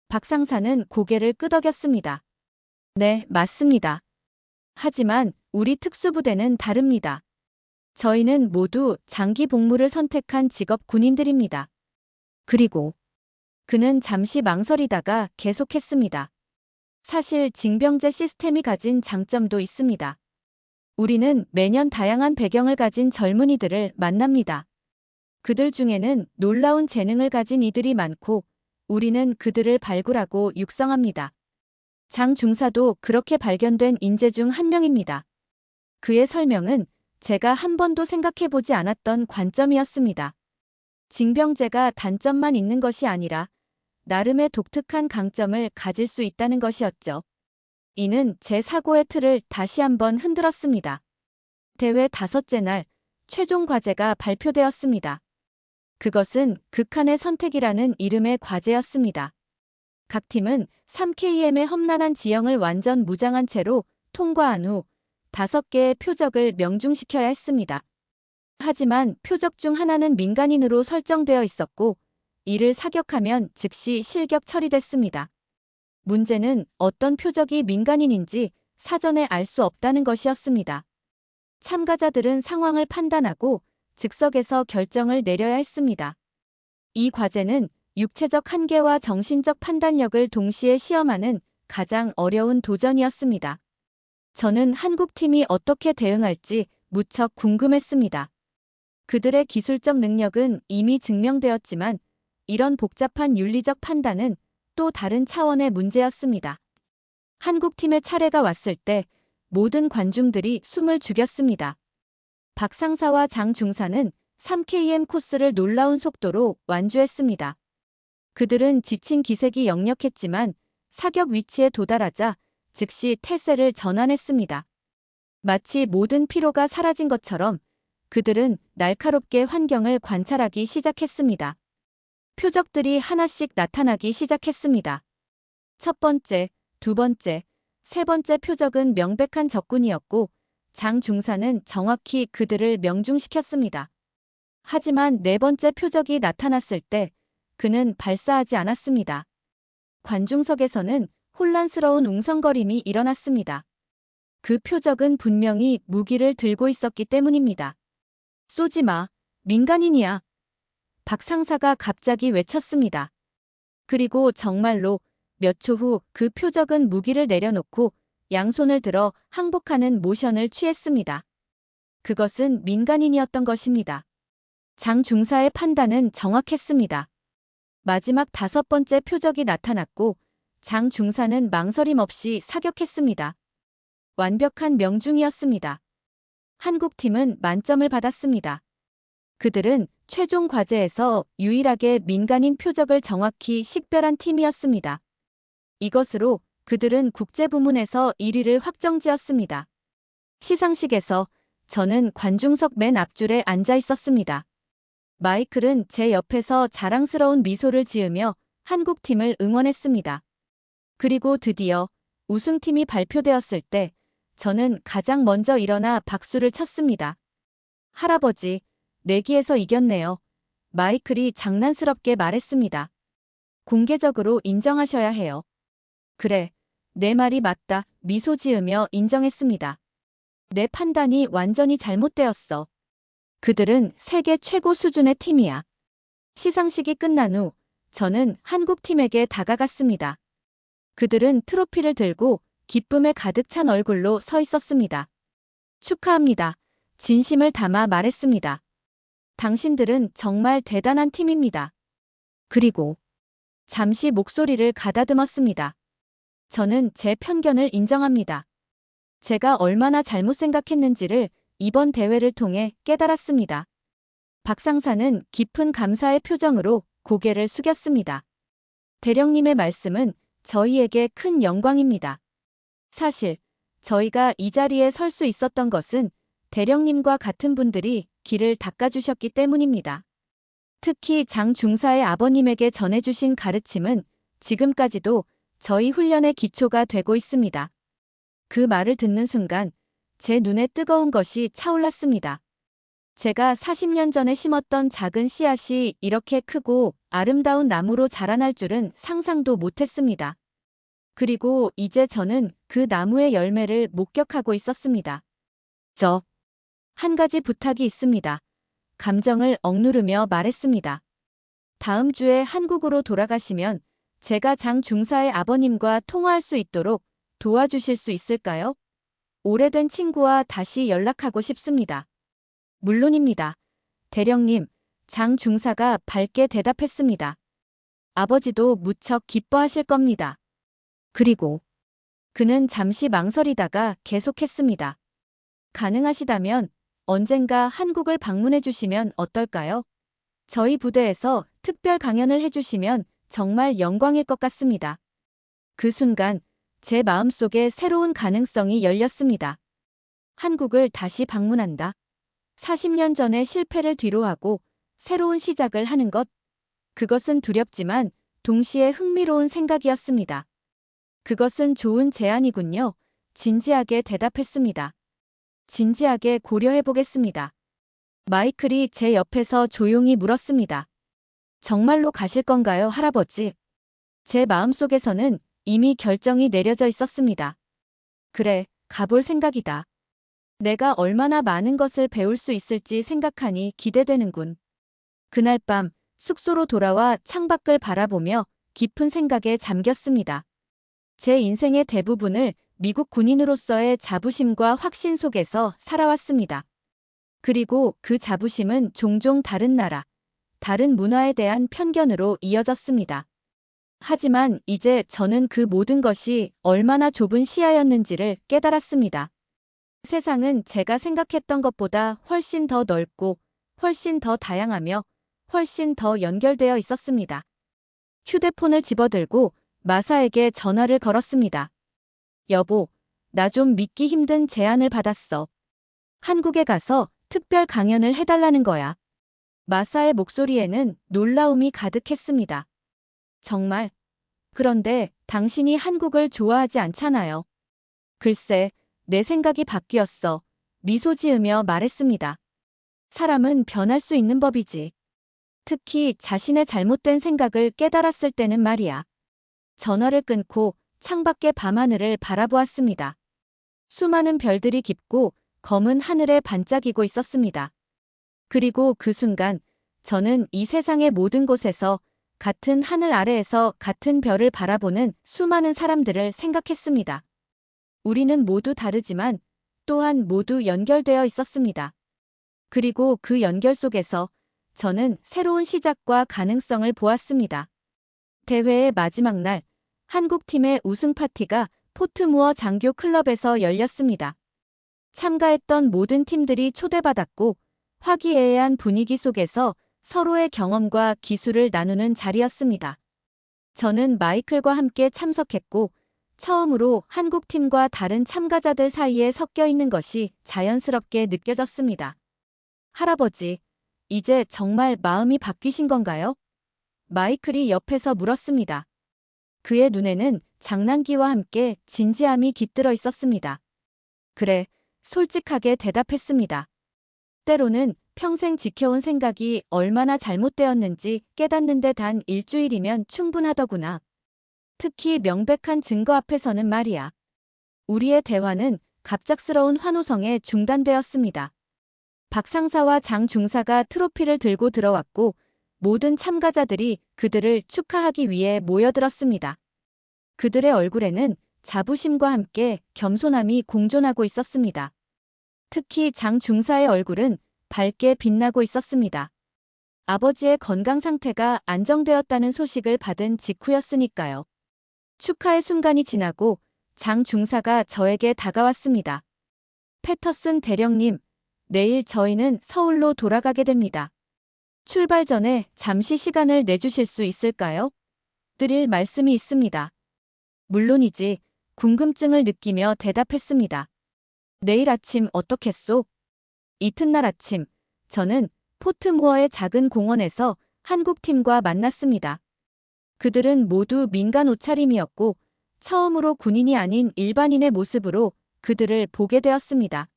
박 상사는 고개를 끄덕였습니다. 네, 맞습니다. 하지만 우리 특수부대는 다릅니다. 저희는 모두 장기 복무를 선택한 직업 군인들입니다. 그리고 그는 잠시 망설이다가 계속했습니다. 사실 징병제 시스템이 가진 장점도 있습니다. 우리는 매년 다양한 배경을 가진 젊은이들을 만납니다. 그들 중에는 놀라운 재능을 가진 이들이 많고 우리는 그들을 발굴하고 육성합니다. 장 중사도 그렇게 발견된 인재 중 한 명입니다. 그의 설명은 제가 한 번도 생각해보지 않았던 관점이었습니다. 징병제가 단점만 있는 것이 아니라 나름의 독특한 강점을 가질 수 있다는 것이었죠. 이는 제 사고의 틀을 다시 한번 흔들었습니다. 대회 5째 날 최종 과제가 발표되었습니다. 그것은 극한의 선택이라는 이름의 과제였습니다. 각 팀은 3KM의 험난한 지형을 완전 무장한 채로 통과한 후 5개의 표적을 명중시켜야 했습니다. 하지만 표적 중 하나는 민간인으로 설정되어 있었고 이를 사격하면 즉시 실격 처리됐습니다. 문제는 어떤 표적이 민간인인지 사전에 알 수 없다는 것이었습니다. 참가자들은 상황을 판단하고 즉석에서 결정을 내려야 했습니다. 이 과제는 육체적 한계와 정신적 판단력을 동시에 시험하는 가장 어려운 도전이었습니다. 저는 한국팀이 어떻게 대응할지 무척 궁금했습니다. 그들의 기술적 능력은 이미 증명되었지만 이런 복잡한 윤리적 판단은 또 다른 차원의 문제였습니다. 한국팀의 차례가 왔을 때 모든 관중들이 숨을 죽였습니다. 박 상사와 장 중사는 3KM 코스를 놀라운 속도로 완주했습니다. 그들은 지친 기색이 역력했지만 사격 위치에 도달하자 즉시 태세를 전환했습니다. 마치 모든 피로가 사라진 것처럼 그들은 날카롭게 환경을 관찰하기 시작했습니다. 표적들이 하나씩 나타나기 시작했습니다. 첫 번째, 두 번째, 세 번째 표적은 명백한 적군이었고 장 중사는 정확히 그들을 명중시켰습니다. 하지만 네 번째 표적이 나타났을 때 그는 발사하지 않았습니다. 관중석에서는 혼란스러운 웅성거림이 일어났습니다. 그 표적은 분명히 무기를 들고 있었기 때문입니다. 쏘지 마, 민간인이야. 박 상사가 갑자기 외쳤습니다. 그리고 정말로 몇 초 후 그 표적은 무기를 내려놓고 양손을 들어 항복하는 모션을 취했습니다. 그것은 민간인이었던 것입니다. 장 중사의 판단은 정확했습니다. 마지막 5번째 표적이 나타났고 장 중사는 망설임 없이 사격했습니다. 완벽한 명중이었습니다. 한국팀은 만점을 받았습니다. 그들은 최종 과제에서 유일하게 민간인 표적을 정확히 식별한 팀이었습니다. 이것으로 그들은 국제 부문에서 1위를 확정지었습니다. 시상식에서 저는 관중석 맨 앞줄에 앉아 있었습니다. 마이클은 제 옆에서 자랑스러운 미소를 지으며 한국팀을 응원했습니다. 그리고 드디어 우승팀이 발표되었을 때 저는 가장 먼저 일어나 박수를 쳤습니다. 할아버지, 내기에서 이겼네요. 마이클이 장난스럽게 말했습니다. 공개적으로 인정하셔야 해요. 그래, 내 말이 맞다. 미소 지으며 인정했습니다. 내 판단이 완전히 잘못되었어. 그들은 세계 최고 수준의 팀이야. 시상식이 끝난 후 저는 한국 팀에게 다가갔습니다. 그들은 트로피를 들고 기쁨에 가득 찬 얼굴로 서 있었습니다. 축하합니다. 진심을 담아 말했습니다. 당신들은 정말 대단한 팀입니다. 그리고 잠시 목소리를 가다듬었습니다. 저는 제 편견을 인정합니다. 제가 얼마나 잘못 생각했는지를 이번 대회를 통해 깨달았습니다. 박상사는 깊은 감사의 표정으로 고개를 숙였습니다. 대령님의 말씀은 저희에게 큰 영광입니다. 사실 저희가 이 자리에 설 수 있었던 것은 대령님과 같은 분들이 길을 닦아주셨기 때문입니다. 특히 장 중사의 아버님에게 전해주신 가르침은 지금까지도 저희 훈련의 기초가 되고 있습니다. 그 말을 듣는 순간 제 눈에 뜨거운 것이 차올랐습니다. 제가 40년 전에 심었던 작은 씨앗이 이렇게 크고 아름다운 나무로 자라날 줄은 상상도 못했습니다. 그리고 이제 저는 그 나무의 열매를 목격하고 있었습니다. 한 가지 부탁이 있습니다. 감정을 억누르며 말했습니다. 다음 주에 한국으로 돌아가시면 제가 장 중사의 아버님과 통화할 수 있도록 도와주실 수 있을까요? 오래된 친구와 다시 연락하고 싶습니다. 물론입니다. 대령님, 장 중사가 밝게 대답했습니다. 아버지도 무척 기뻐하실 겁니다. 그리고 그는 잠시 망설이다가 계속했습니다. 가능하시다면 언젠가 한국을 방문해 주시면 어떨까요? 저희 부대에서 특별 강연을 해주시면 정말 영광일 것 같습니다. 그 순간 제 마음속에 새로운 가능성이 열렸습니다. 한국을 다시 방문한다. 40년 전의 실패를 뒤로하고 새로운 시작을 하는 것. 그것은 두렵지만 동시에 흥미로운 생각이었습니다. 그것은 좋은 제안이군요. 진지하게 대답했습니다. 진지하게 고려해보겠습니다. 마이클이 제 옆에서 조용히 물었습니다. 정말로 가실 건가요, 할아버지? 제 마음속에서는 이미 결정이 내려져 있었습니다. 그래, 가볼 생각이다. 내가 얼마나 많은 것을 배울 수 있을지 생각하니 기대되는군. 그날 밤 숙소로 돌아와 창밖을 바라보며 깊은 생각에 잠겼습니다. 제 인생의 대부분을 미국 군인으로서의 자부심과 확신 속에서 살아왔습니다. 그리고 그 자부심은 종종 다른 나라, 다른 문화에 대한 편견으로 이어졌습니다. 하지만 이제 저는 그 모든 것이 얼마나 좁은 시야였는지를 깨달았습니다. 세상은 제가 생각했던 것보다 훨씬 더 넓고 훨씬 더 다양하며 훨씬 더 연결되어 있었습니다. 휴대폰을 집어들고 마사에게 전화를 걸었습니다. 여보, 나 좀 믿기 힘든 제안을 받았어. 한국에 가서 특별 강연을 해달라는 거야. 마사의 목소리에는 놀라움이 가득했습니다. 정말? 그런데 당신이 한국을 좋아하지 않잖아요. 글쎄, 내 생각이 바뀌었어. 미소 지으며 말했습니다. 사람은 변할 수 있는 법이지. 특히 자신의 잘못된 생각을 깨달았을 때는 말이야. 전화를 끊고 창밖의 밤하늘을 바라보았습니다. 수많은 별들이 깊고 검은 하늘에 반짝이고 있었습니다. 그리고 그 순간 저는 이 세상의 모든 곳에서 같은 하늘 아래에서 같은 별을 바라보는 수많은 사람들을 생각했습니다. 우리는 모두 다르지만 또한 모두 연결되어 있었습니다. 그리고 그 연결 속에서 저는 새로운 시작과 가능성을 보았습니다. 대회의 마지막 날, 한국팀의 우승 파티가 포트무어 장교 클럽에서 열렸습니다. 참가했던 모든 팀들이 초대받았고 화기애애한 분위기 속에서 서로의 경험과 기술을 나누는 자리였습니다. 저는 마이클과 함께 참석했고 처음으로 한국팀과 다른 참가자들 사이에 섞여 있는 것이 자연스럽게 느껴졌습니다. 할아버지, 이제 정말 마음이 바뀌신 건가요? 마이클이 옆에서 물었습니다. 그의 눈에는 장난기와 함께 진지함이 깃들어 있었습니다. 그래, 솔직하게 대답했습니다. 때로는 평생 지켜온 생각이 얼마나 잘못되었는지 깨닫는데 단 일주일이면 충분하더구나. 특히 명백한 증거 앞에서는 말이야. 우리의 대화는 갑작스러운 환호성에 중단되었습니다. 박 상사와 장 중사가 트로피를 들고 들어왔고 모든 참가자들이 그들을 축하하기 위해 모여들었습니다. 그들의 얼굴에는 자부심과 함께 겸손함이 공존하고 있었습니다. 특히 장 중사의 얼굴은 밝게 빛나고 있었습니다. 아버지의 건강 상태가 안정되었다는 소식을 받은 직후였으니까요. 축하의 순간이 지나고 장 중사가 저에게 다가왔습니다. 패터슨 대령님, 내일 저희는 서울로 돌아가게 됩니다. 출발 전에 잠시 시간을 내주실 수 있을까요? 드릴 말씀이 있습니다. 물론이지, 궁금증을 느끼며 대답했습니다. 내일 아침 어떻겠소? 이튿날 아침, 저는 포트무어의 작은 공원에서 한국 팀과 만났습니다. 그들은 모두 민간 옷차림이었고 처음으로 군인이 아닌 일반인의 모습으로 그들을 보게 되었습니다.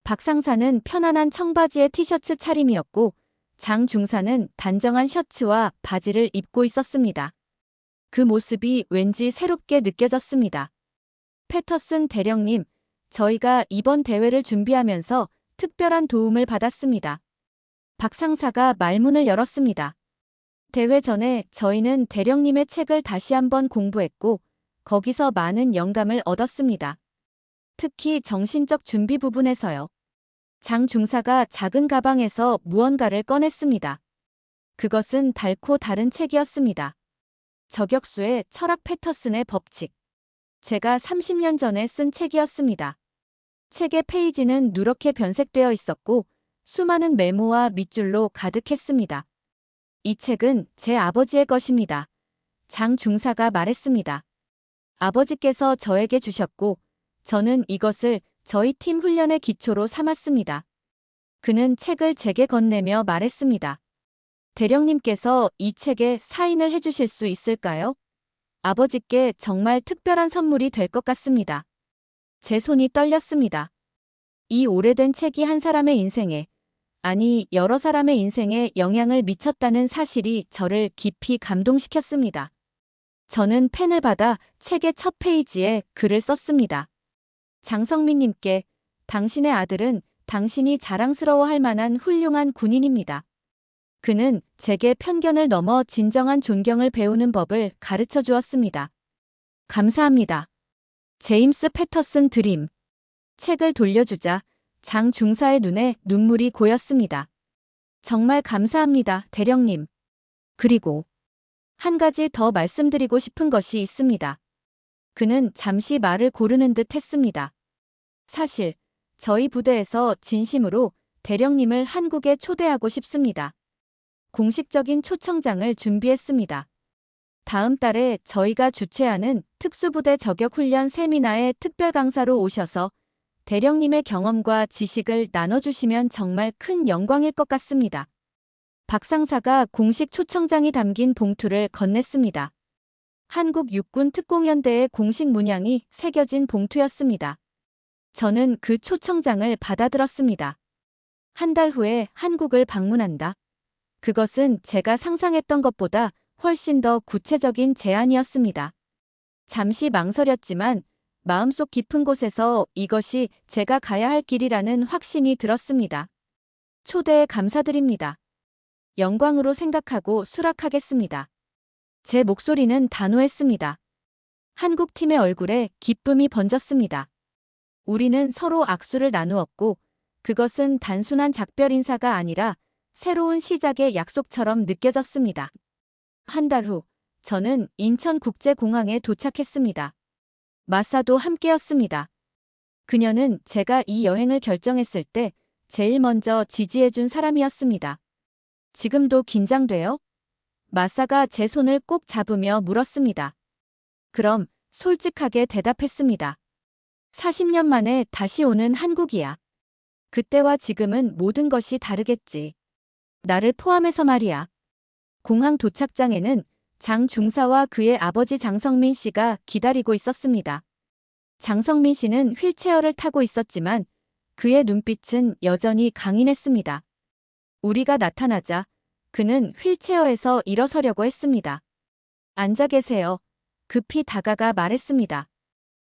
박 상사는 편안한 청바지에 티셔츠 차림이었고 장 중사는 단정한 셔츠와 바지를 입고 있었습니다. 그 모습이 왠지 새롭게 느껴졌습니다. 패터슨 대령님, 저희가 이번 대회를 준비하면서 특별한 도움을 받았습니다. 박 상사가 말문을 열었습니다. 대회 전에 저희는 대령님의 책을 다시 한번 공부했고 거기서 많은 영감을 얻었습니다. 특히 정신적 준비 부분에서요. 장 중사가 작은 가방에서 무언가를 꺼냈습니다. 그것은 달고 다른 책이었습니다. 저격수의 철학 패터슨의 법칙. 제가 30년 전에 쓴 책이었습니다. 책의 페이지는 누렇게 변색되어 있었고 수많은 메모와 밑줄로 가득했습니다. 이 책은 제 아버지의 것입니다. 장 중사가 말했습니다. 아버지께서 저에게 주셨고 저는 이것을 저희 팀 훈련의 기초로 삼았습니다. 그는 책을 제게 건네며 말했습니다. 대령님께서 이 책에 사인을 해주실 수 있을까요? 아버지께 정말 특별한 선물이 될 것 같습니다. 제 손이 떨렸습니다. 이 오래된 책이 한 사람의 인생에, 아니 여러 사람의 인생에 영향을 미쳤다는 사실이 저를 깊이 감동시켰습니다. 저는 펜을 받아 책의 첫 페이지에 글을 썼습니다. 장성민님께, 당신의 아들은 당신이 자랑스러워할 만한 훌륭한 군인입니다. 그는 제게 편견을 넘어 진정한 존경을 배우는 법을 가르쳐 주었습니다. 감사합니다. 제임스 패터슨 드림. 책을 돌려주자 장 중사의 눈에 눈물이 고였습니다. 정말 감사합니다, 대령님. 그리고 한 가지 더 말씀드리고 싶은 것이 있습니다. 그는 잠시 말을 고르는 듯 했습니다. 사실 저희 부대에서 진심으로 대령님을 한국에 초대하고 싶습니다. 공식적인 초청장을 준비했습니다. 다음 달에 저희가 주최하는 특수부대 저격훈련 세미나에 특별 강사로 오셔서 대령님의 경험과 지식을 나눠주시면 정말 큰 영광일 것 같습니다. 박 상사가 공식 초청장이 담긴 봉투를 건넸습니다. 한국 육군 특공연대의 공식 문양이 새겨진 봉투였습니다. 저는 그 초청장을 받아들었습니다. 한 달 후에 한국을 방문한다. 그것은 제가 상상했던 것보다 훨씬 더 구체적인 제안이었습니다. 잠시 망설였지만 마음속 깊은 곳에서 이것이 제가 가야 할 길이라는 확신이 들었습니다. 초대에 감사드립니다. 영광으로 생각하고 수락하겠습니다. 제 목소리는 단호했습니다. 한국팀의 얼굴에 기쁨이 번졌습니다. 우리는 서로 악수를 나누었고 그것은 단순한 작별 인사가 아니라 새로운 시작의 약속처럼 느껴졌습니다. 한 달 후, 저는 인천국제공항에 도착했습니다. 마사도 함께였습니다. 그녀는 제가 이 여행을 결정했을 때 제일 먼저 지지해준 사람이었습니다. 지금도 긴장돼요? 마사가 제 손을 꼭 잡으며 물었습니다. 그럼 솔직하게 대답했습니다. 40년 만에 다시 오는 한국이야. 그때와 지금은 모든 것이 다르겠지. 나를 포함해서 말이야. 공항 도착장에는 장 중사와 그의 아버지 장성민 씨가 기다리고 있었습니다. 장성민 씨는 휠체어를 타고 있었지만 그의 눈빛은 여전히 강인했습니다. 우리가 나타나자 그는 휠체어에서 일어서려고 했습니다. 앉아 계세요. 급히 다가가 말했습니다.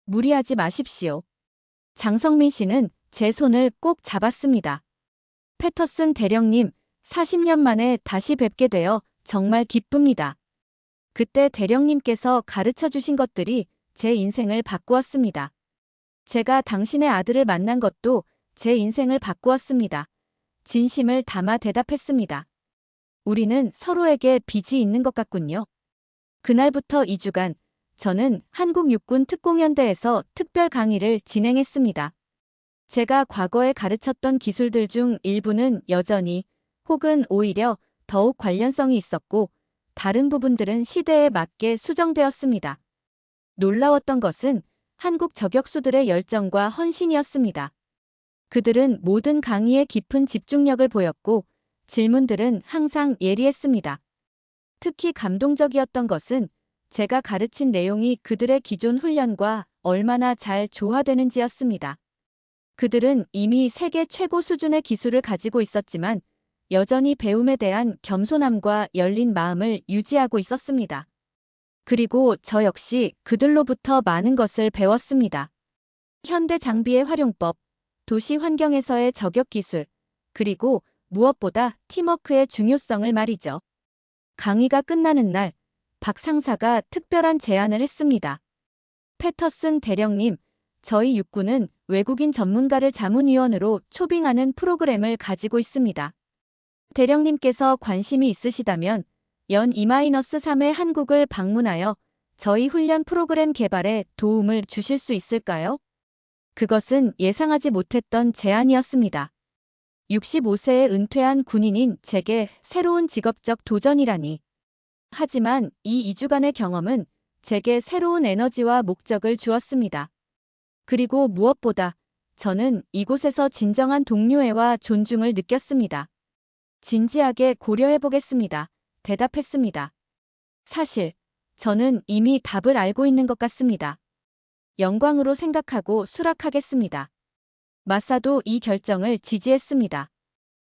무리하지 마십시오. 장성민 씨는 제 손을 꼭 잡았습니다. 패터슨 대령님, 40년 만에 다시 뵙게 되어 정말 기쁩니다. 그때 대령님께서 가르쳐 주신 것들이 제 인생을 바꾸었습니다. 제가 당신의 아들을 만난 것도 제 인생을 바꾸었습니다. 진심을 담아 대답했습니다. 우리는 서로에게 빚이 있는 것 같군요. 그날부터 2주간 저는 한국육군특공연대에서 특별 강의를 진행했습니다. 제가 과거에 가르쳤던 기술들 중 일부는 여전히 혹은 오히려 더욱 관련성이 있었고 다른 부분들은 시대에 맞게 수정되었습니다. 놀라웠던 것은 한국 저격수들의 열정과 헌신이었습니다. 그들은 모든 강의에 깊은 집중력을 보였고 질문들은 항상 예리했습니다. 특히 감동적이었던 것은 제가 가르친 내용이 그들의 기존 훈련과 얼마나 잘 조화되는지였습니다. 그들은 이미 세계 최고 수준의 기술을 가지고 있었지만 여전히 배움에 대한 겸손함과 열린 마음을 유지하고 있었습니다. 그리고 저 역시 그들로부터 많은 것을 배웠습니다. 현대 장비의 활용법, 도시 환경에서의 저격 기술, 그리고 무엇보다 팀워크의 중요성을 말이죠. 강의가 끝나는 날, 박 상사가 특별한 제안을 했습니다. 패터슨 대령님, 저희 육군은 외국인 전문가를 자문위원으로 초빙하는 프로그램을 가지고 있습니다. 대령님께서 관심이 있으시다면 연 2-3회 한국을 방문하여 저희 훈련 프로그램 개발에 도움을 주실 수 있을까요? 그것은 예상하지 못했던 제안이었습니다. 65세에 은퇴한 군인인 제게 새로운 직업적 도전이라니. 하지만 이 2주간의 경험은 제게 새로운 에너지와 목적을 주었습니다. 그리고 무엇보다 저는 이곳에서 진정한 동료애와 존중을 느꼈습니다. 진지하게 고려해보겠습니다. 대답했습니다. 사실 저는 이미 답을 알고 있는 것 같습니다. 영광으로 생각하고 수락하겠습니다. 마사도 이 결정을 지지했습니다.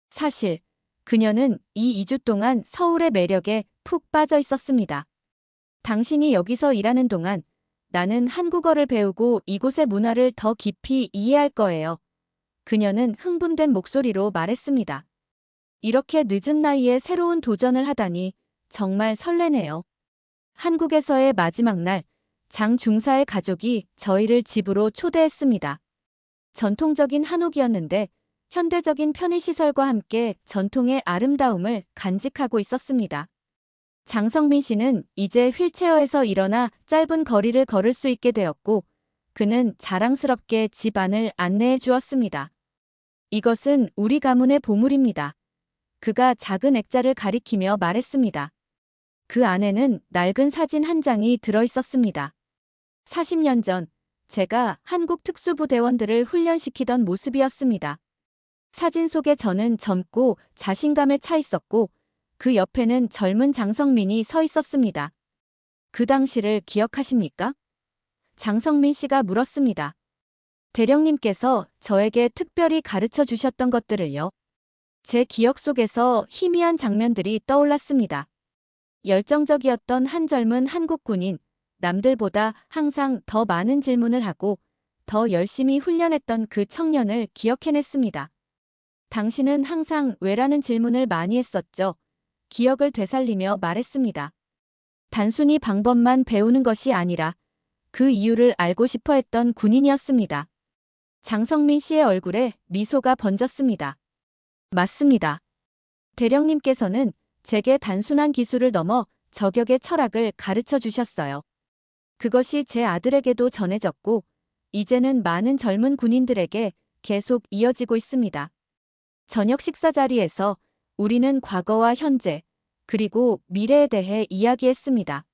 사실 그녀는 이 2주 동안 서울의 매력에 푹 빠져 있었습니다. 당신이 여기서 일하는 동안 나는 한국어를 배우고 이곳의 문화를 더 깊이 이해할 거예요. 그녀는 흥분된 목소리로 말했습니다. 이렇게 늦은 나이에 새로운 도전을 하다니 정말 설레네요. 한국에서의 마지막 날, 장 중사의 가족이 저희를 집으로 초대했습니다. 전통적인 한옥이었는데 현대적인 편의시설과 함께 전통의 아름다움을 간직하고 있었습니다. 장성민 씨는 이제 휠체어에서 일어나 짧은 거리를 걸을 수 있게 되었고 그는 자랑스럽게 집 안을 안내해 주었습니다. 이것은 우리 가문의 보물입니다. 그가 작은 액자를 가리키며 말했습니다. 그 안에는 낡은 사진 한 장이 들어 있었습니다. 40년 전 제가 한국 특수부대원들을 훈련시키던 모습이었습니다. 사진 속에 저는 젊고 자신감에 차 있었고 그 옆에는 젊은 장성민이 서 있었습니다. 그 당시를 기억하십니까? 장성민 씨가 물었습니다. 대령님께서 저에게 특별히 가르쳐 주셨던 것들을요. 제 기억 속에서 희미한 장면들이 떠올랐습니다. 열정적이었던 한 젊은 한국 군인, 남들보다 항상 더 많은 질문을 하고 더 열심히 훈련했던 그 청년을 기억해냈습니다. 당신은 항상 왜라는 질문을 많이 했었죠. 기억을 되살리며 말했습니다. 단순히 방법만 배우는 것이 아니라 그 이유를 알고 싶어 했던 군인이었습니다. 장성민 씨의 얼굴에 미소가 번졌습니다. 맞습니다. 대령님께서는 제게 단순한 기술을 넘어 저격의 철학을 가르쳐 주셨어요. 그것이 제 아들에게도 전해졌고 이제는 많은 젊은 군인들에게 계속 이어지고 있습니다. 저녁 식사 자리에서 우리는 과거와 현재, 그리고 미래에 대해 이야기했습니다.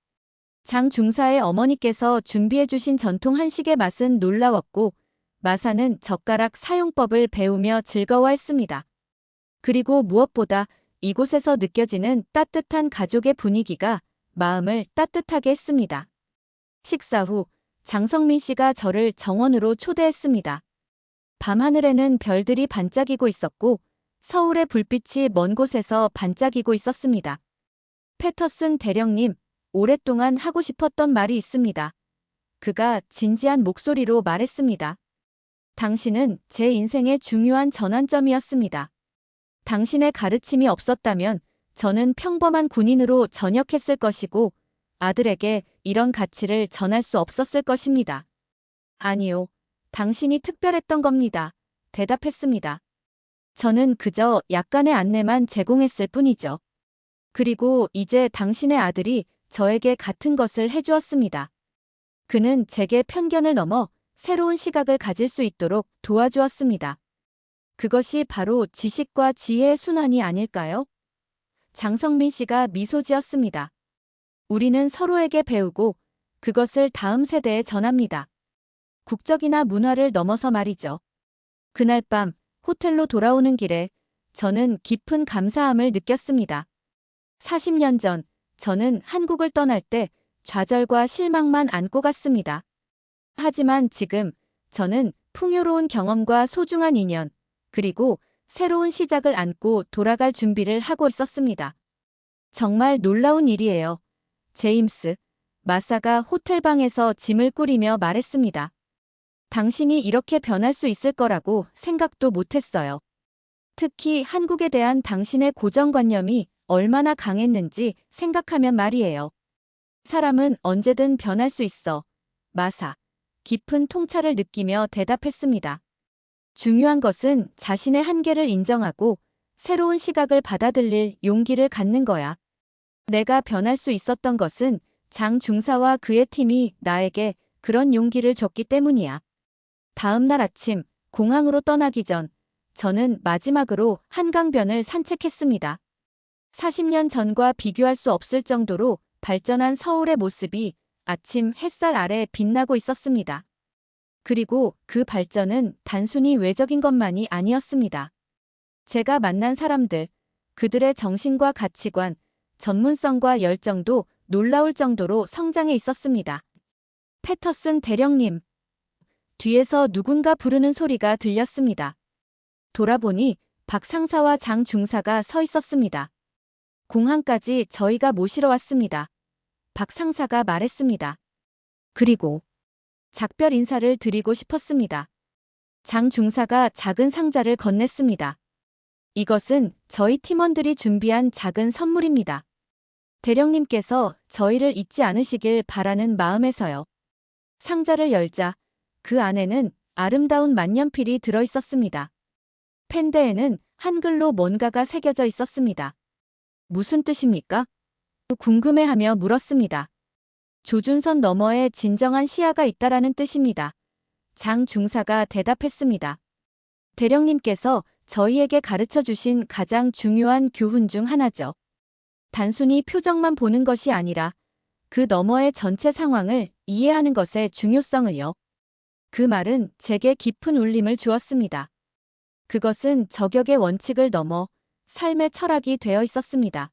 장 중사의 어머니께서 준비해 주신 전통 한식의 맛은 놀라웠고 마사는 젓가락 사용법을 배우며 즐거워했습니다. 그리고 무엇보다 이곳에서 느껴지는 따뜻한 가족의 분위기가 마음을 따뜻하게 했습니다. 식사 후 장성민 씨가 저를 정원으로 초대했습니다. 밤하늘에는 별들이 반짝이고 있었고 서울의 불빛이 먼 곳에서 반짝이고 있었습니다. 패터슨 대령님, 오랫동안 하고 싶었던 말이 있습니다. 그가 진지한 목소리로 말했습니다. 당신은 제 인생의 중요한 전환점이었습니다. 당신의 가르침이 없었다면 저는 평범한 군인으로 전역했을 것이고 아들에게 이런 가치를 전할 수 없었을 것입니다. 아니요. 당신이 특별했던 겁니다. 대답했습니다. 저는 그저 약간의 안내만 제공했을 뿐이죠. 그리고 이제 당신의 아들이 저에게 같은 것을 해주었습니다. 그는 제게 편견을 넘어 새로운 시각을 가질 수 있도록 도와주었습니다. 그것이 바로 지식과 지혜의 순환이 아닐까요? 장성민 씨가 미소 지었습니다. 우리는 서로에게 배우고 그것을 다음 세대에 전합니다. 국적이나 문화를 넘어서 말이죠. 그날 밤 호텔로 돌아오는 길에 저는 깊은 감사함을 느꼈습니다. 40년 전 저는 한국을 떠날 때 좌절과 실망만 안고 갔습니다. 하지만 지금 저는 풍요로운 경험과 소중한 인연, 그리고 새로운 시작을 안고 돌아갈 준비를 하고 있었습니다. 정말 놀라운 일이에요. 제임스, 마사가 호텔방에서 짐을 꾸리며 말했습니다. 당신이 이렇게 변할 수 있을 거라고 생각도 못했어요. 특히 한국에 대한 당신의 고정관념이 얼마나 강했는지 생각하면 말이에요. 사람은 언제든 변할 수 있어. 마사, 깊은 통찰을 느끼며 대답했습니다. 중요한 것은 자신의 한계를 인정하고 새로운 시각을 받아들일 용기를 갖는 거야. 내가 변할 수 있었던 것은 장 중사와 그의 팀이 나에게 그런 용기를 줬기 때문이야. 다음 날 아침 공항으로 떠나기 전 저는 마지막으로 한강변을 산책했습니다. 40년 전과 비교할 수 없을 정도로 발전한 서울의 모습이 아침 햇살 아래 빛나고 있었습니다. 그리고 그 발전은 단순히 외적인 것만이 아니었습니다. 제가 만난 사람들, 그들의 정신과 가치관, 전문성과 열정도 놀라울 정도로 성장해 있었습니다. 패터슨 대령님. 뒤에서 누군가 부르는 소리가 들렸습니다. 돌아보니 박 상사와 장 중사가 서 있었습니다. 공항까지 저희가 모시러 왔습니다. 박 상사가 말했습니다. 그리고 작별 인사를 드리고 싶었습니다. 장 중사가 작은 상자를 건넸습니다. 이것은 저희 팀원들이 준비한 작은 선물입니다. 대령님께서 저희를 잊지 않으시길 바라는 마음에서요. 상자를 열자 그 안에는 아름다운 만년필이 들어 있었습니다. 펜대에는 한글로 뭔가가 새겨져 있었습니다. 무슨 뜻입니까? 궁금해하며 물었습니다. 조준선 너머에 진정한 시야가 있다라는 뜻입니다. 장 중사가 대답했습니다. 대령님께서 저희에게 가르쳐 주신 가장 중요한 교훈 중 하나죠. 단순히 표정만 보는 것이 아니라 그 너머의 전체 상황을 이해하는 것의 중요성을요. 그 말은 제게 깊은 울림을 주었습니다. 그것은 저격의 원칙을 넘어 삶의 철학이 되어 있었습니다.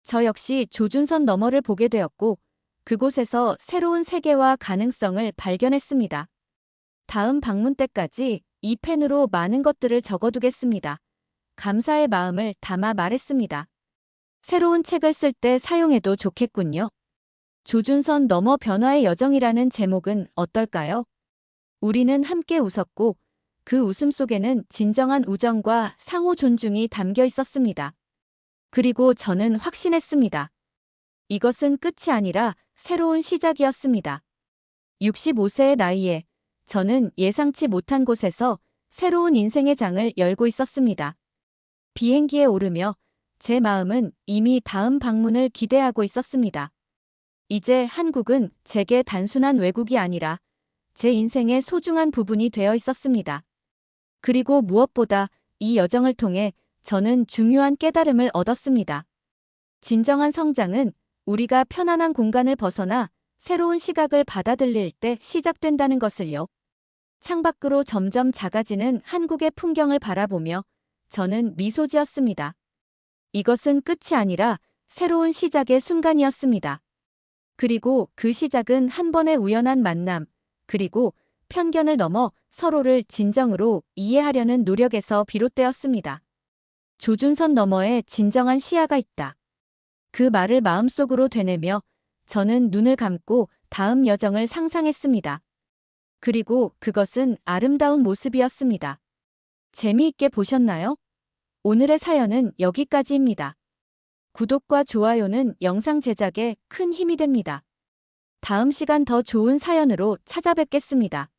저 역시 조준선 너머를 보게 되었고 그곳에서 새로운 세계와 가능성을 발견했습니다. 다음 방문 때까지 이 펜으로 많은 것들을 적어두겠습니다. 감사의 마음을 담아 말했습니다. 새로운 책을 쓸 때 사용해도 좋겠군요. 조준선 너머 변화의 여정이라는 제목은 어떨까요? 우리는 함께 웃었고 그 웃음 속에는 진정한 우정과 상호 존중이 담겨 있었습니다. 그리고 저는 확신했습니다. 이것은 끝이 아니라 새로운 시작이었습니다. 65세의 나이에 저는 예상치 못한 곳에서 새로운 인생의 장을 열고 있었습니다. 비행기에 오르며 제 마음은 이미 다음 방문을 기대하고 있었습니다. 이제 한국은 제게 단순한 외국이 아니라 제 인생의 소중한 부분이 되어 있었습니다. 그리고 무엇보다 이 여정을 통해 저는 중요한 깨달음을 얻었습니다. 진정한 성장은 우리가 편안한 공간을 벗어나 새로운 시각을 받아들일 때 시작된다는 것을요. 창밖으로 점점 작아지는 한국의 풍경을 바라보며 저는 미소 지었습니다. 이것은 끝이 아니라 새로운 시작의 순간이었습니다. 그리고 그 시작은 한 번의 우연한 만남, 그리고 편견을 넘어 서로를 진정으로 이해하려는 노력에서 비롯되었습니다. 조준선 너머에 진정한 시야가 있다. 그 말을 마음속으로 되뇌며 저는 눈을 감고 다음 여정을 상상했습니다. 그리고 그것은 아름다운 모습이었습니다. 재미있게 보셨나요? 오늘의 사연은 여기까지입니다. 구독과 좋아요는 영상 제작에 큰 힘이 됩니다. 다음 시간 더 좋은 사연으로 찾아뵙겠습니다.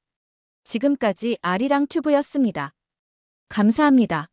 지금까지 아리랑 튜브였습니다. 감사합니다.